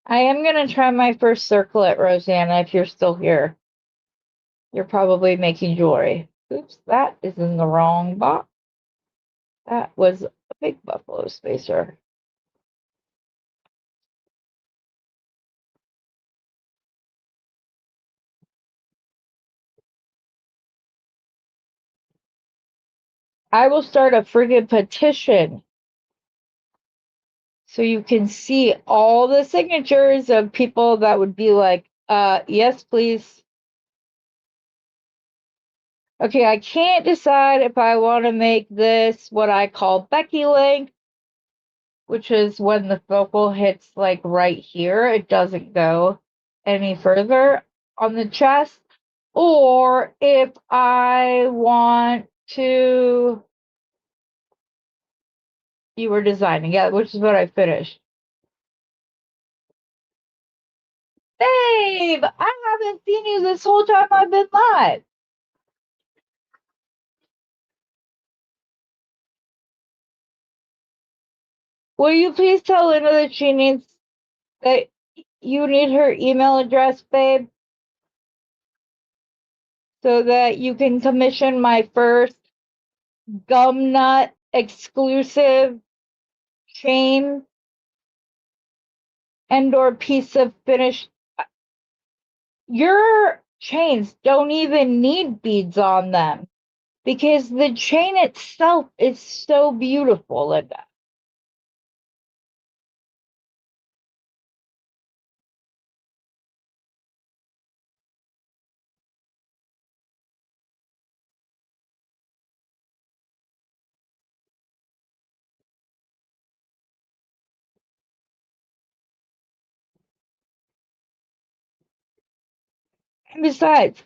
I am going to try my first circlet, Rosanna, if you're still here. You're probably making jewelry. Oops, that is in the wrong box. That was a big buffalo spacer. I will start a friggin' petition so you can see all the signatures of people that would be like, yes, please. Okay, I can't decide if I want to make this what I call Becky length, which is when the focal hits like right here. It doesn't go any further on the chest. Or if I want to, you were designing, yeah, which is what I finished. Babe, I haven't seen you this whole time I've been live. Will you please tell Linda that that you need her email address, babe, so that you can commission my first gum nut exclusive chain and or piece of finished. Your chains don't even need beads on them because the chain itself is so beautiful, Linda. And besides,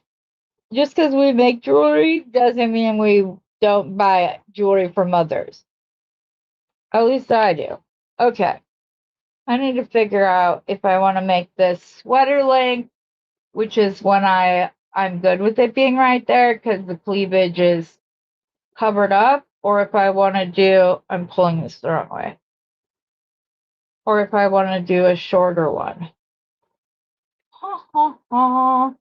just because we make jewelry doesn't mean we don't buy jewelry from others. At least I do. Okay. I need to figure out if I want to make this sweater length, which is when I'm good with it being right there because the cleavage is covered up, or if I want to do, I'm pulling this the wrong way, or if I want to do a shorter one. I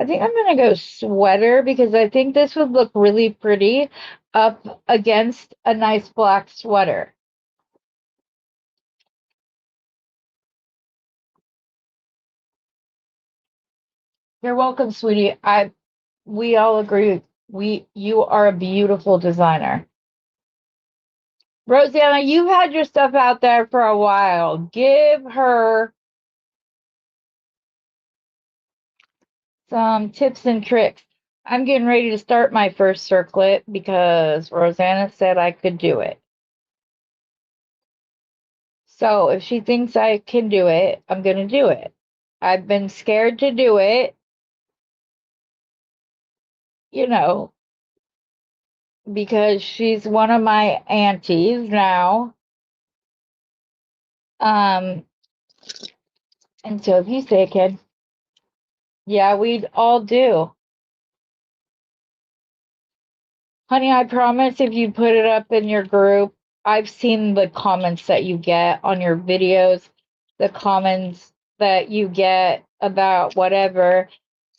think I'm gonna go sweater because I think this would look really pretty up against a nice black sweater. You're welcome, sweetie. We all agree. You are a beautiful designer. Rosanna, you've had your stuff out there for a while. Give her some tips and tricks. I'm getting ready to start my first circlet because Rosanna said I could do it. So if she thinks I can do it, I'm going to do it. I've been scared to do it, you know, because she's one of my aunties now. Um, and so if you say it, kid, yeah, we all do. Honey, I promise if you put it up in your group, I've seen the comments that you get on your videos, the comments that you get about whatever.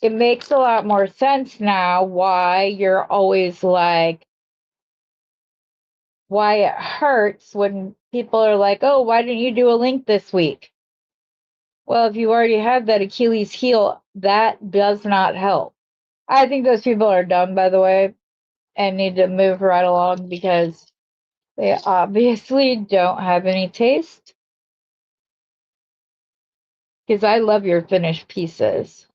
It makes a lot more sense now why you're always like, why it hurts when people are like, oh, why didn't you do a link this week? Well, if you already have that Achilles heel, that does not help. I think those people are dumb, by the way, and need to move right along because they obviously don't have any taste. Because I love your finished pieces.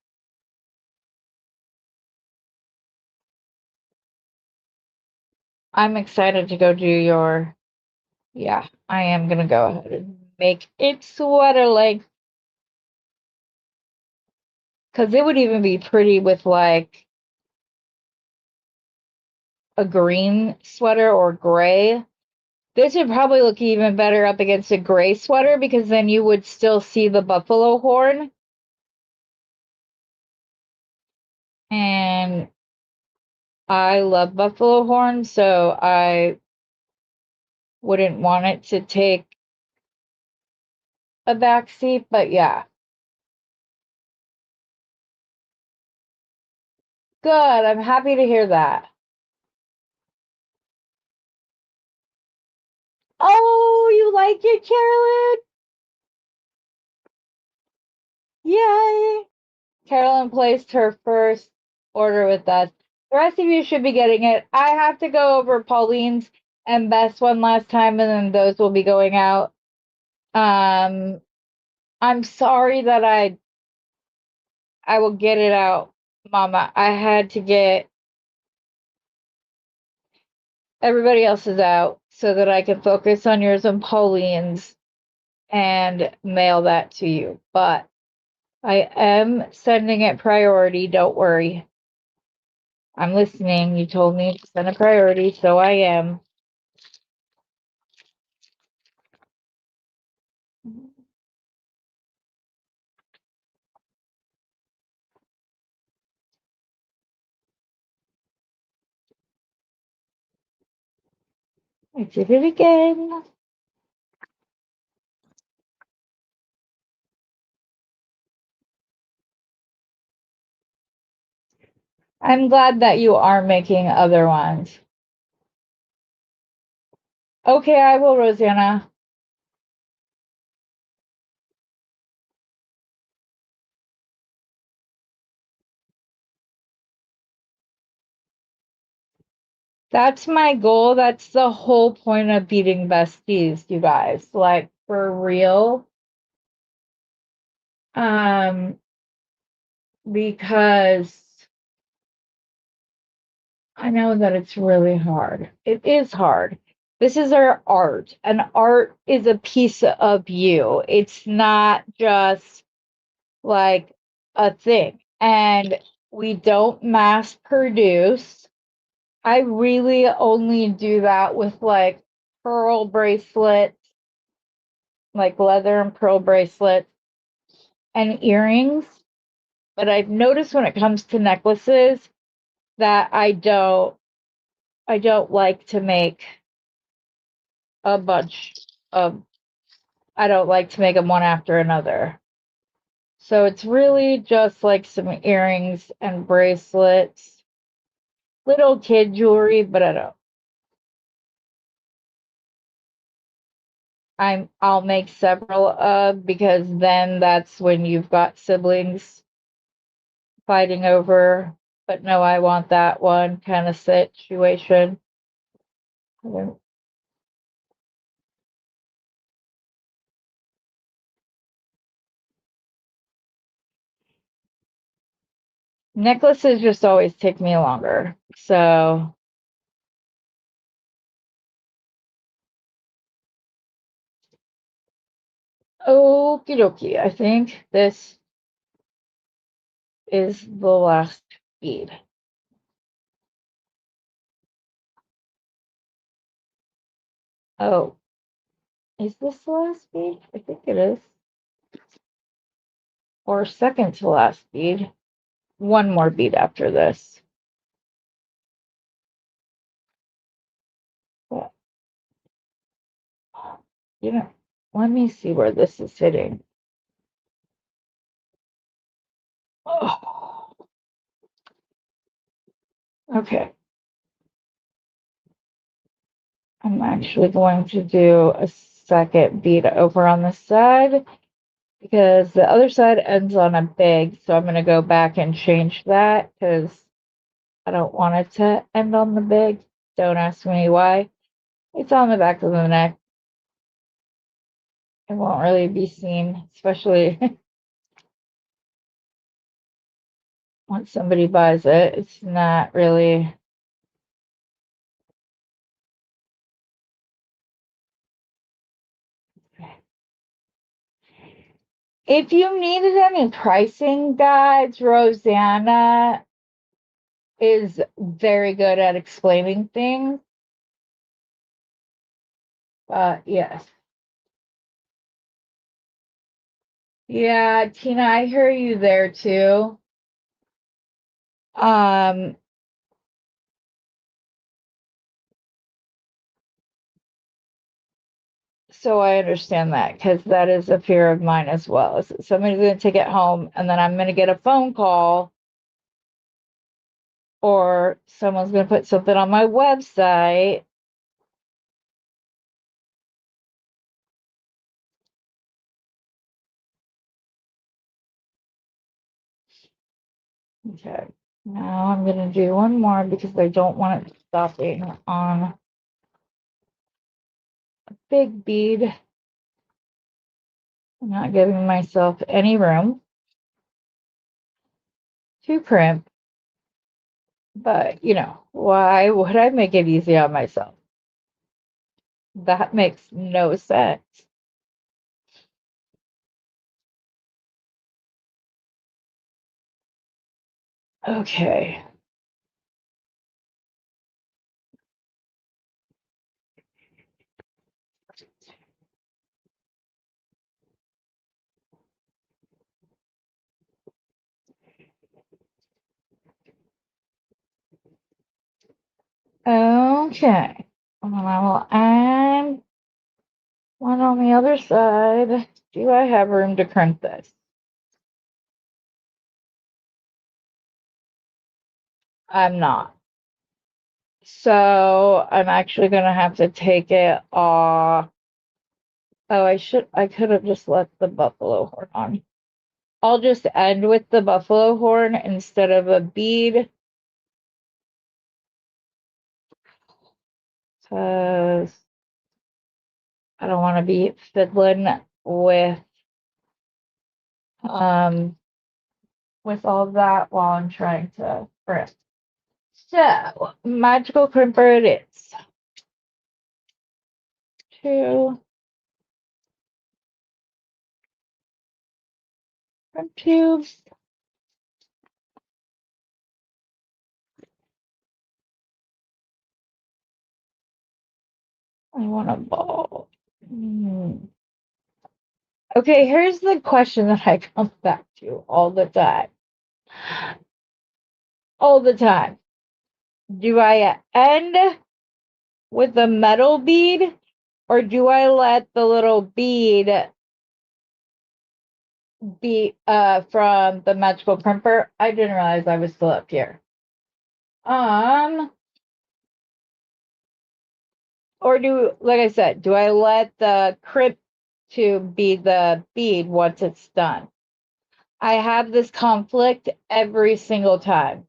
I'm excited to go do your, yeah, I am going to go ahead and make it sweater length. Because it would even be pretty with like a green sweater or gray. This would probably look even better up against a gray sweater because then you would still see the buffalo horn. And I love buffalo horn, so I wouldn't want it to take a back seat, but yeah. Good. I'm happy to hear that. Oh, you like it, Carolyn? Yay! Carolyn placed her first order with us. The rest of you should be getting it. I have to go over Pauline's and Beth's one last time, and then those will be going out. I'm sorry that I will get it out, Mama. I had to get everybody else's out so that I can focus on yours and Pauline's and mail that to you. But I am sending it priority. Don't worry. I'm listening. You told me to send a priority, so I am. I did it again. I'm glad that you are making other ones. Okay, I will, Rosanna. That's my goal. That's the whole point of beating besties, you guys. Like for real. Because I know that it's really hard. It is hard. This is our art, and art is a piece of you. It's not just like a thing. And we don't mass produce. I really only do that with like pearl bracelets, like leather and pearl bracelets and earrings. But I've noticed when it comes to necklaces that I don't I don't like to make a bunch of, I don't like to make them one after another. So it's really just like some earrings and bracelets, little kid jewelry, but I'll make several of, because then that's when you've got siblings fighting over, but no, I want that one kind of situation. Necklaces just always take me longer. So, okie dokie. I think this is the last bead. Oh, is this the last bead? I think it is. Or second to last bead. One more bead after this. But, you know, let me see where this is hitting. Oh. Okay. I'm actually going to do a second bead over on this side, because the other side ends on a big, so I'm going to go back and change that because I don't want it to end on the big. Don't ask me why. It's on the back of the neck. It won't really be seen, especially once somebody buys it. It's not really. If you needed any pricing guides, Rosanna is very good at explaining things. Yes. Yeah, Tina, I hear you there too. Um, so I understand that, because that is a fear of mine as well. Is that somebody's going to take it home and then I'm going to get a phone call, or someone's going to put something on my website. Okay. Now I'm going to do one more because I don't want it stopping on a big bead. I'm not giving myself any room to crimp, but why would I make it easy on myself? That makes no sense. Okay. Okay. And then I will add one on the other side. Do I have room to crimp this? I'm not. So I'm actually going to have to take it off. Oh, I could have just left the buffalo horn on. I'll just end with the buffalo horn instead of a bead, because I don't want to be fiddling with all that while I'm trying to crimp. So, magical crimper it is. 2 crimp tubes. I want a ball. Okay, here's the question that I come back to all the time. All the time. Do I end with the metal bead, or do I let the little bead be from the magical crimper? I didn't realize I was still up here. Or like I said, do I let the crimp tube be the bead once it's done? I have this conflict every single time.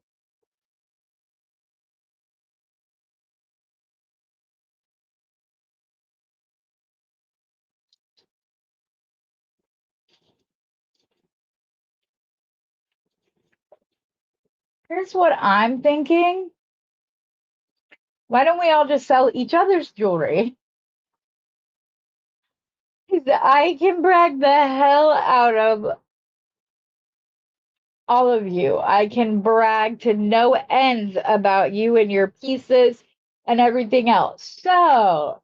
Here's what I'm thinking. Why don't we all just sell each other's jewelry? I can brag the hell out of all of you. I can brag to no ends about you and your pieces and everything else. So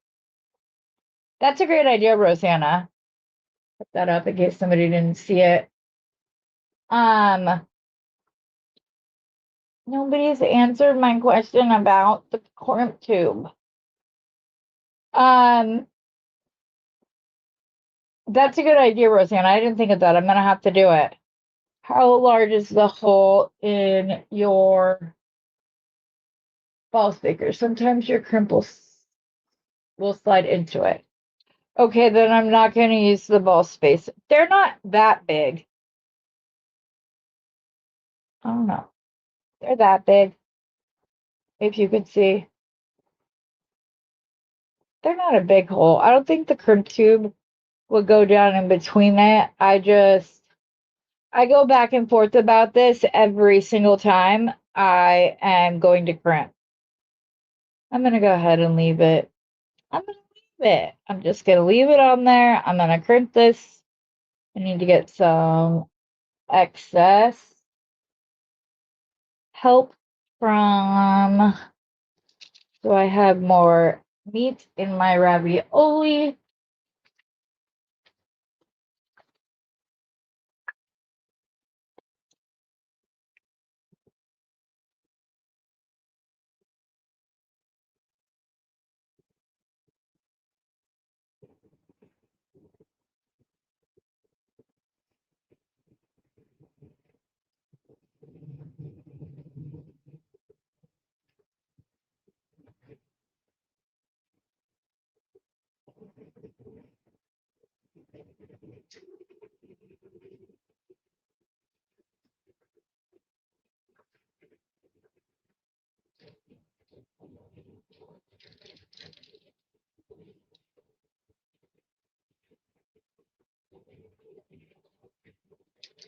that's a great idea, Rosanna. Put that up in case somebody didn't see it. Nobody's answered my question about the crimp tube. That's a good idea, Rosanna. I didn't think of that. I'm gonna have to do it. How large is the hole in your ball speaker? Sometimes your crimp will slide into it. Okay, then I'm not gonna use the ball space. They're not that big. I don't know. They're that big. If you could see. They're not a big hole. I don't think the crimp tube would go down in between it. I go back and forth about this every single time I am going to crimp. I'm going to go ahead and leave it. I'm going to leave it. I'm just going to leave it on there. I'm going to crimp this. I need to get some excess help from, so I have more meat in my ravioli.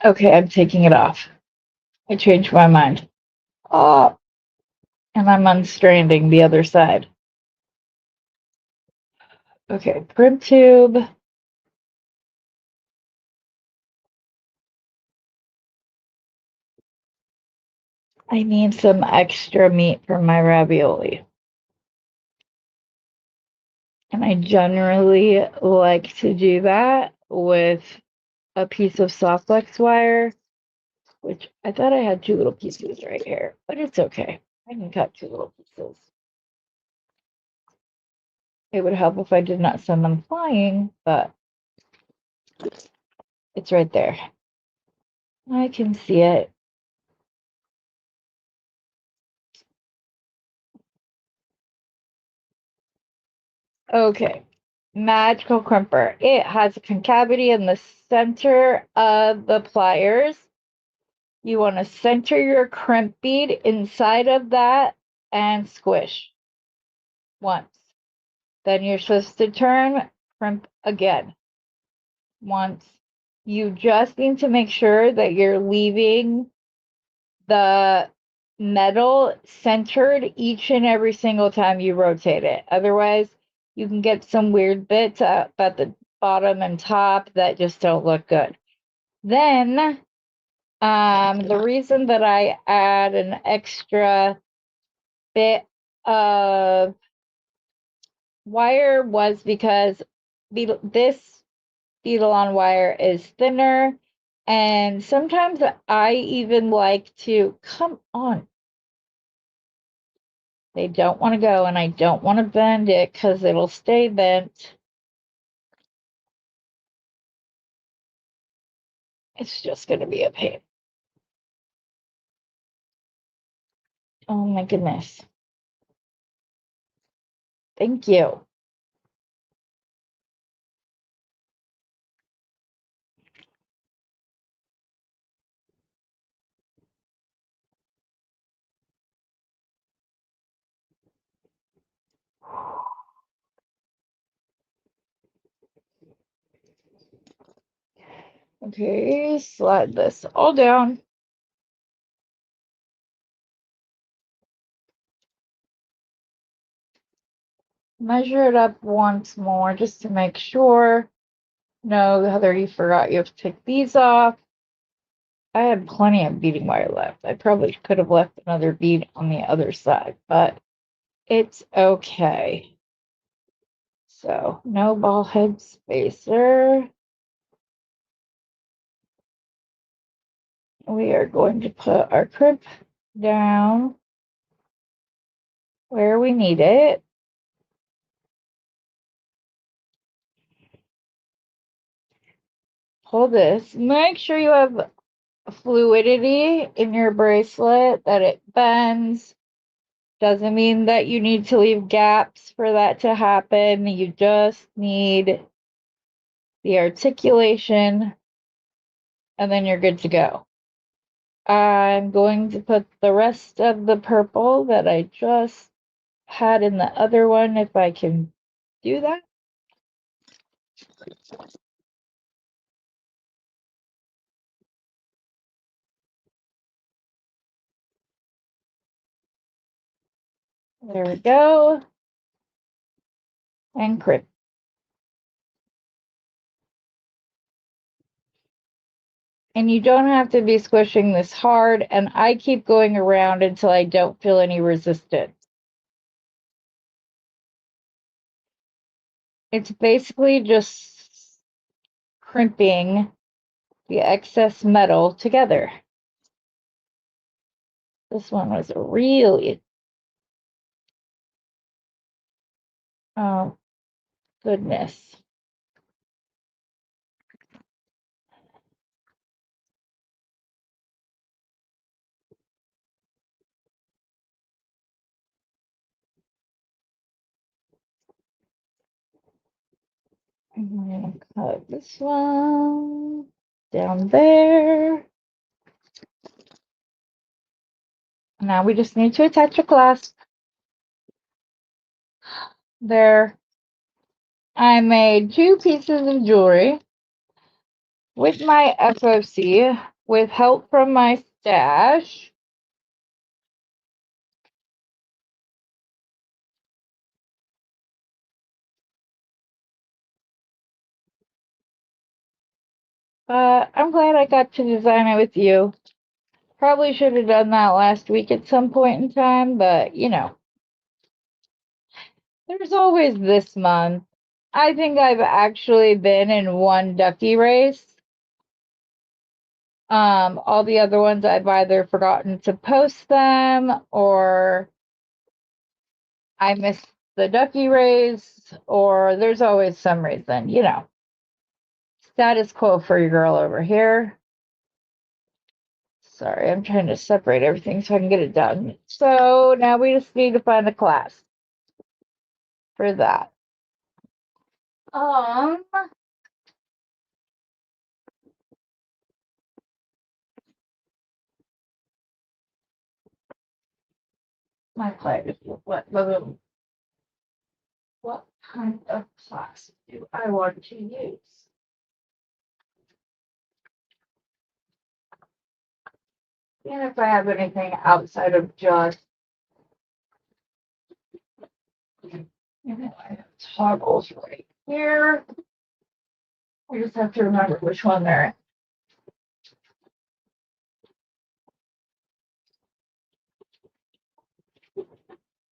Okay, I'm taking it off. I changed my mind. Oh, and I'm unstranding the other side. Okay, crimp tube. I need some extra meat for my ravioli. And I generally like to do that with a piece of soft flex wire, which I thought I had two little pieces right here, but it's okay. I can cut two little pieces. It would help if I did not send them flying, but it's right there. I can see it. Okay. Magical crimper. It has a concavity in the center of the pliers. You want to center your crimp bead inside of that and squish once. Then you're supposed to turn, crimp again once. You just need to make sure that you're leaving the metal centered each and every single time you rotate it. Otherwise, you can get some weird bits up at the bottom and top that just don't look good. Then, the reason that I add an extra bit of wire was because this beetle on wire is thinner, and sometimes I even like to, come on, They don't want to go, and I don't want to bend it because it'll stay bent. It's just going to be a pain. Oh my goodness. Thank you. Okay, slide this all down. Measure it up once more just to make sure. No, Heather, you forgot you have to take these off. I had plenty of beading wire left. I probably could have left another bead on the other side, but it's okay. So, no ball head spacer. We are going to put our crimp down where we need it. Pull this. Make sure you have fluidity in your bracelet, that it bends. Doesn't mean that you need to leave gaps for that to happen. You just need the articulation, and then you're good to go. I'm going to put the rest of the purple that I just had in the other one, if I can do that. There we go. And crimp. And you don't have to be squishing this hard, and I keep going around until I don't feel any resistance. It's basically just crimping the excess metal together. This one was really, oh goodness. I'm gonna cut this one down there. Now we just need to attach a clasp. There. I made 2 pieces of jewelry with my FOC with help from my stash. I'm glad I got to design it with you. Probably should have done that last week at some point in time, but you know, there's always this month. I think I've actually been in 1 ducky race. All the other ones I've either forgotten to post them or I missed the ducky race, or there's always some reason, you know. Status quo for your girl over here. Sorry, I'm trying to separate everything so I can get it done. So now we just need to find a class for that. My plate is what kind of class do I want to use? And if I have anything outside of just, you know, I have toggles right here. I just have to remember which one they're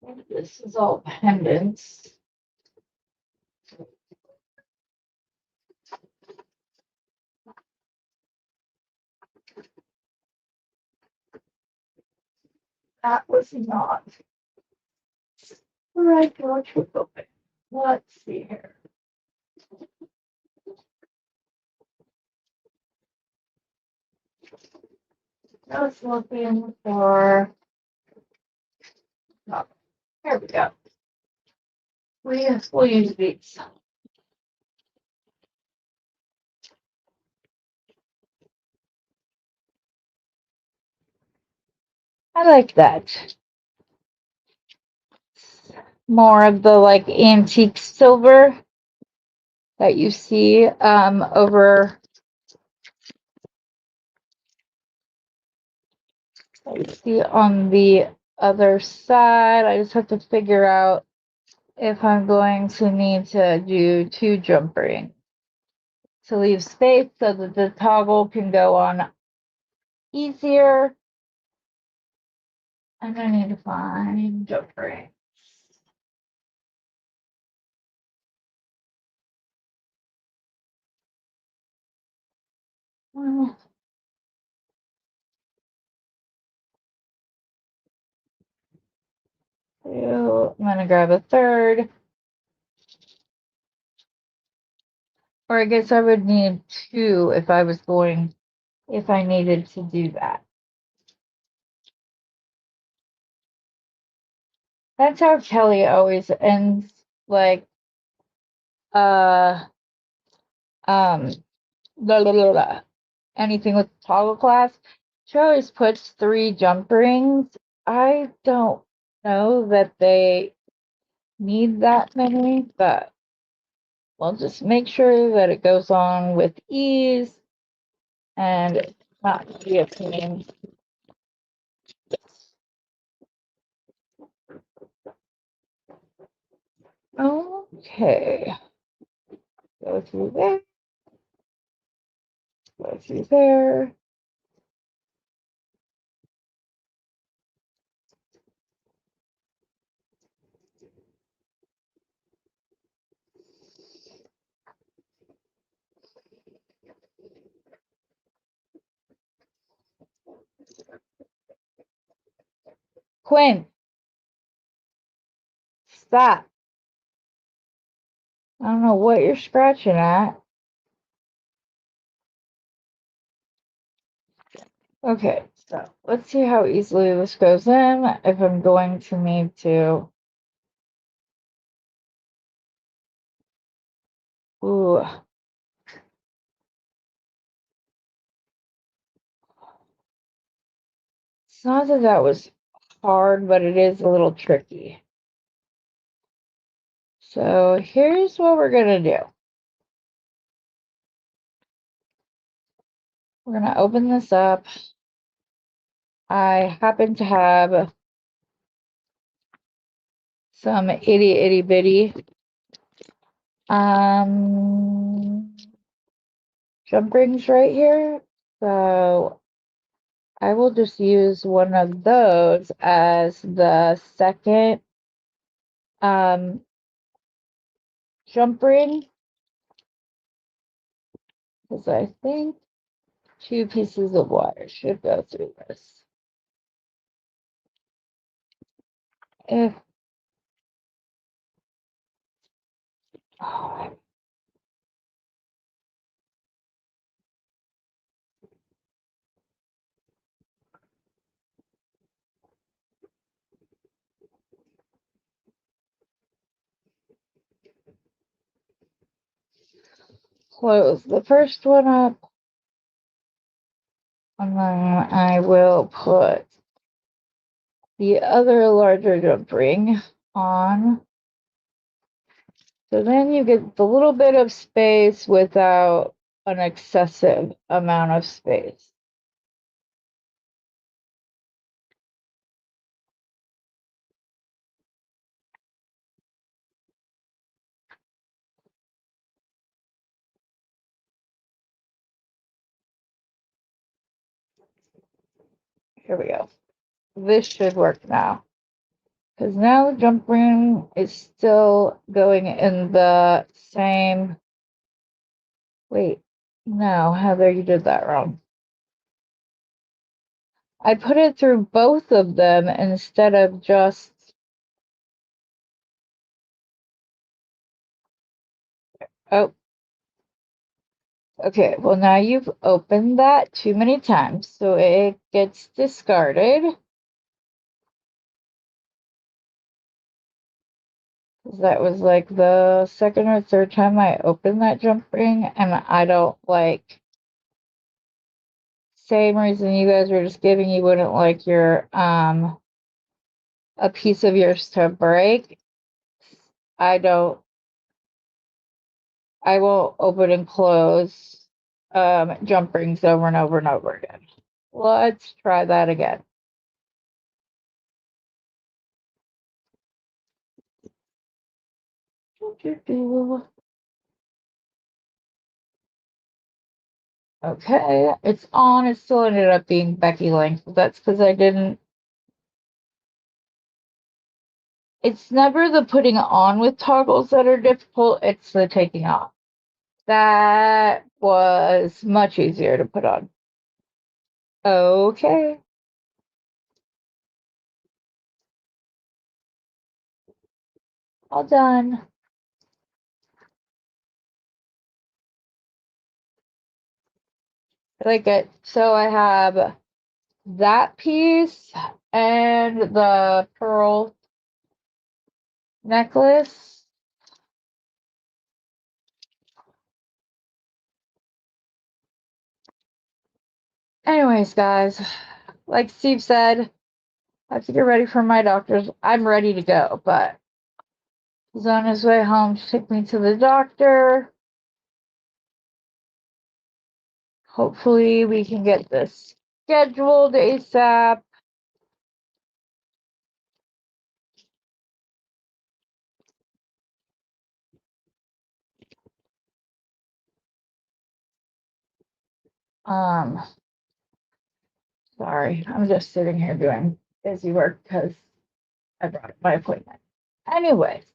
in. This is all pendants. That was not All right, watch what's open. Let's see here. I was looking for. Oh, here we go. We'll use these. I like that. More of the like antique silver that you see over on the other side. I just have to figure out if I'm going to need to do 2 jump rings to leave space so that the toggle can go on easier. And I need to find jump rings. Well, I'm gonna grab a third. Or I guess I would need 2 if I needed to do that. That's how Kelly always ends, like, uh, um, blah, blah, blah, blah. Anything with toggle class. She always puts 3 jump rings. I don't know that they need that many, but we'll just make sure that it goes on with ease and not be a pain. Okay. Go through there. Go through there. Quinn, stop. I don't know what you're scratching at. Okay, so let's see how easily this goes in. If I'm going to need to. Ooh. It's not that that was hard, but it is a little tricky. So here's what we're gonna do. We're gonna open this up. I happen to have some itty bitty jump rings right here. So I will just use one of those as the second jump ring, because I think 2 pieces of wire should go through this. If oh, close the first one up, and then I will put the other larger jump ring on. So then you get the little bit of space without an excessive amount of space. Here we go. This should work now. Because now the jump ring is still going in the same. Wait, no, Heather, you did that wrong. I put it through both of them instead of just Oh, okay. Well, now you've opened that too many times, so it gets discarded. That was like the second or third time I opened that jump ring, and I don't like, same reason you guys were just giving, you wouldn't like your a piece of yours to break. I don't, I won't open and close jump rings over and over and over again. Let's try that again. Okay, it's on. It still ended up being Becky length, but that's because I didn't. It's never the putting on with toggles that are difficult, it's the taking off. That was much easier to put on. Okay. All done. I like it. So I have that piece and the pearl necklace. Anyways, guys, like Steve said, I have to get ready for my doctor's. I'm ready to go, but he's on his way home to take me to the doctor. Hopefully, we can get this scheduled ASAP. Um, Sorry, I'm just sitting here doing busy work because I brought up my appointment. Anyways,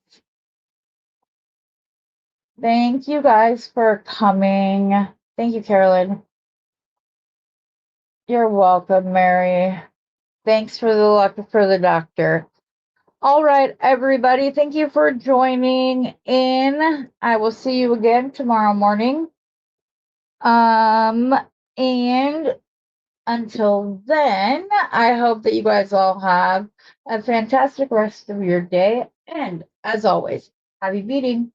thank you guys for coming. Thank you, Carolyn. You're welcome, Mary. Thanks for the luck for the doctor. All right, everybody, thank you for joining in. I will see you again tomorrow morning. And until then, I hope that you guys all have a fantastic rest of your day. And as always, happy beading.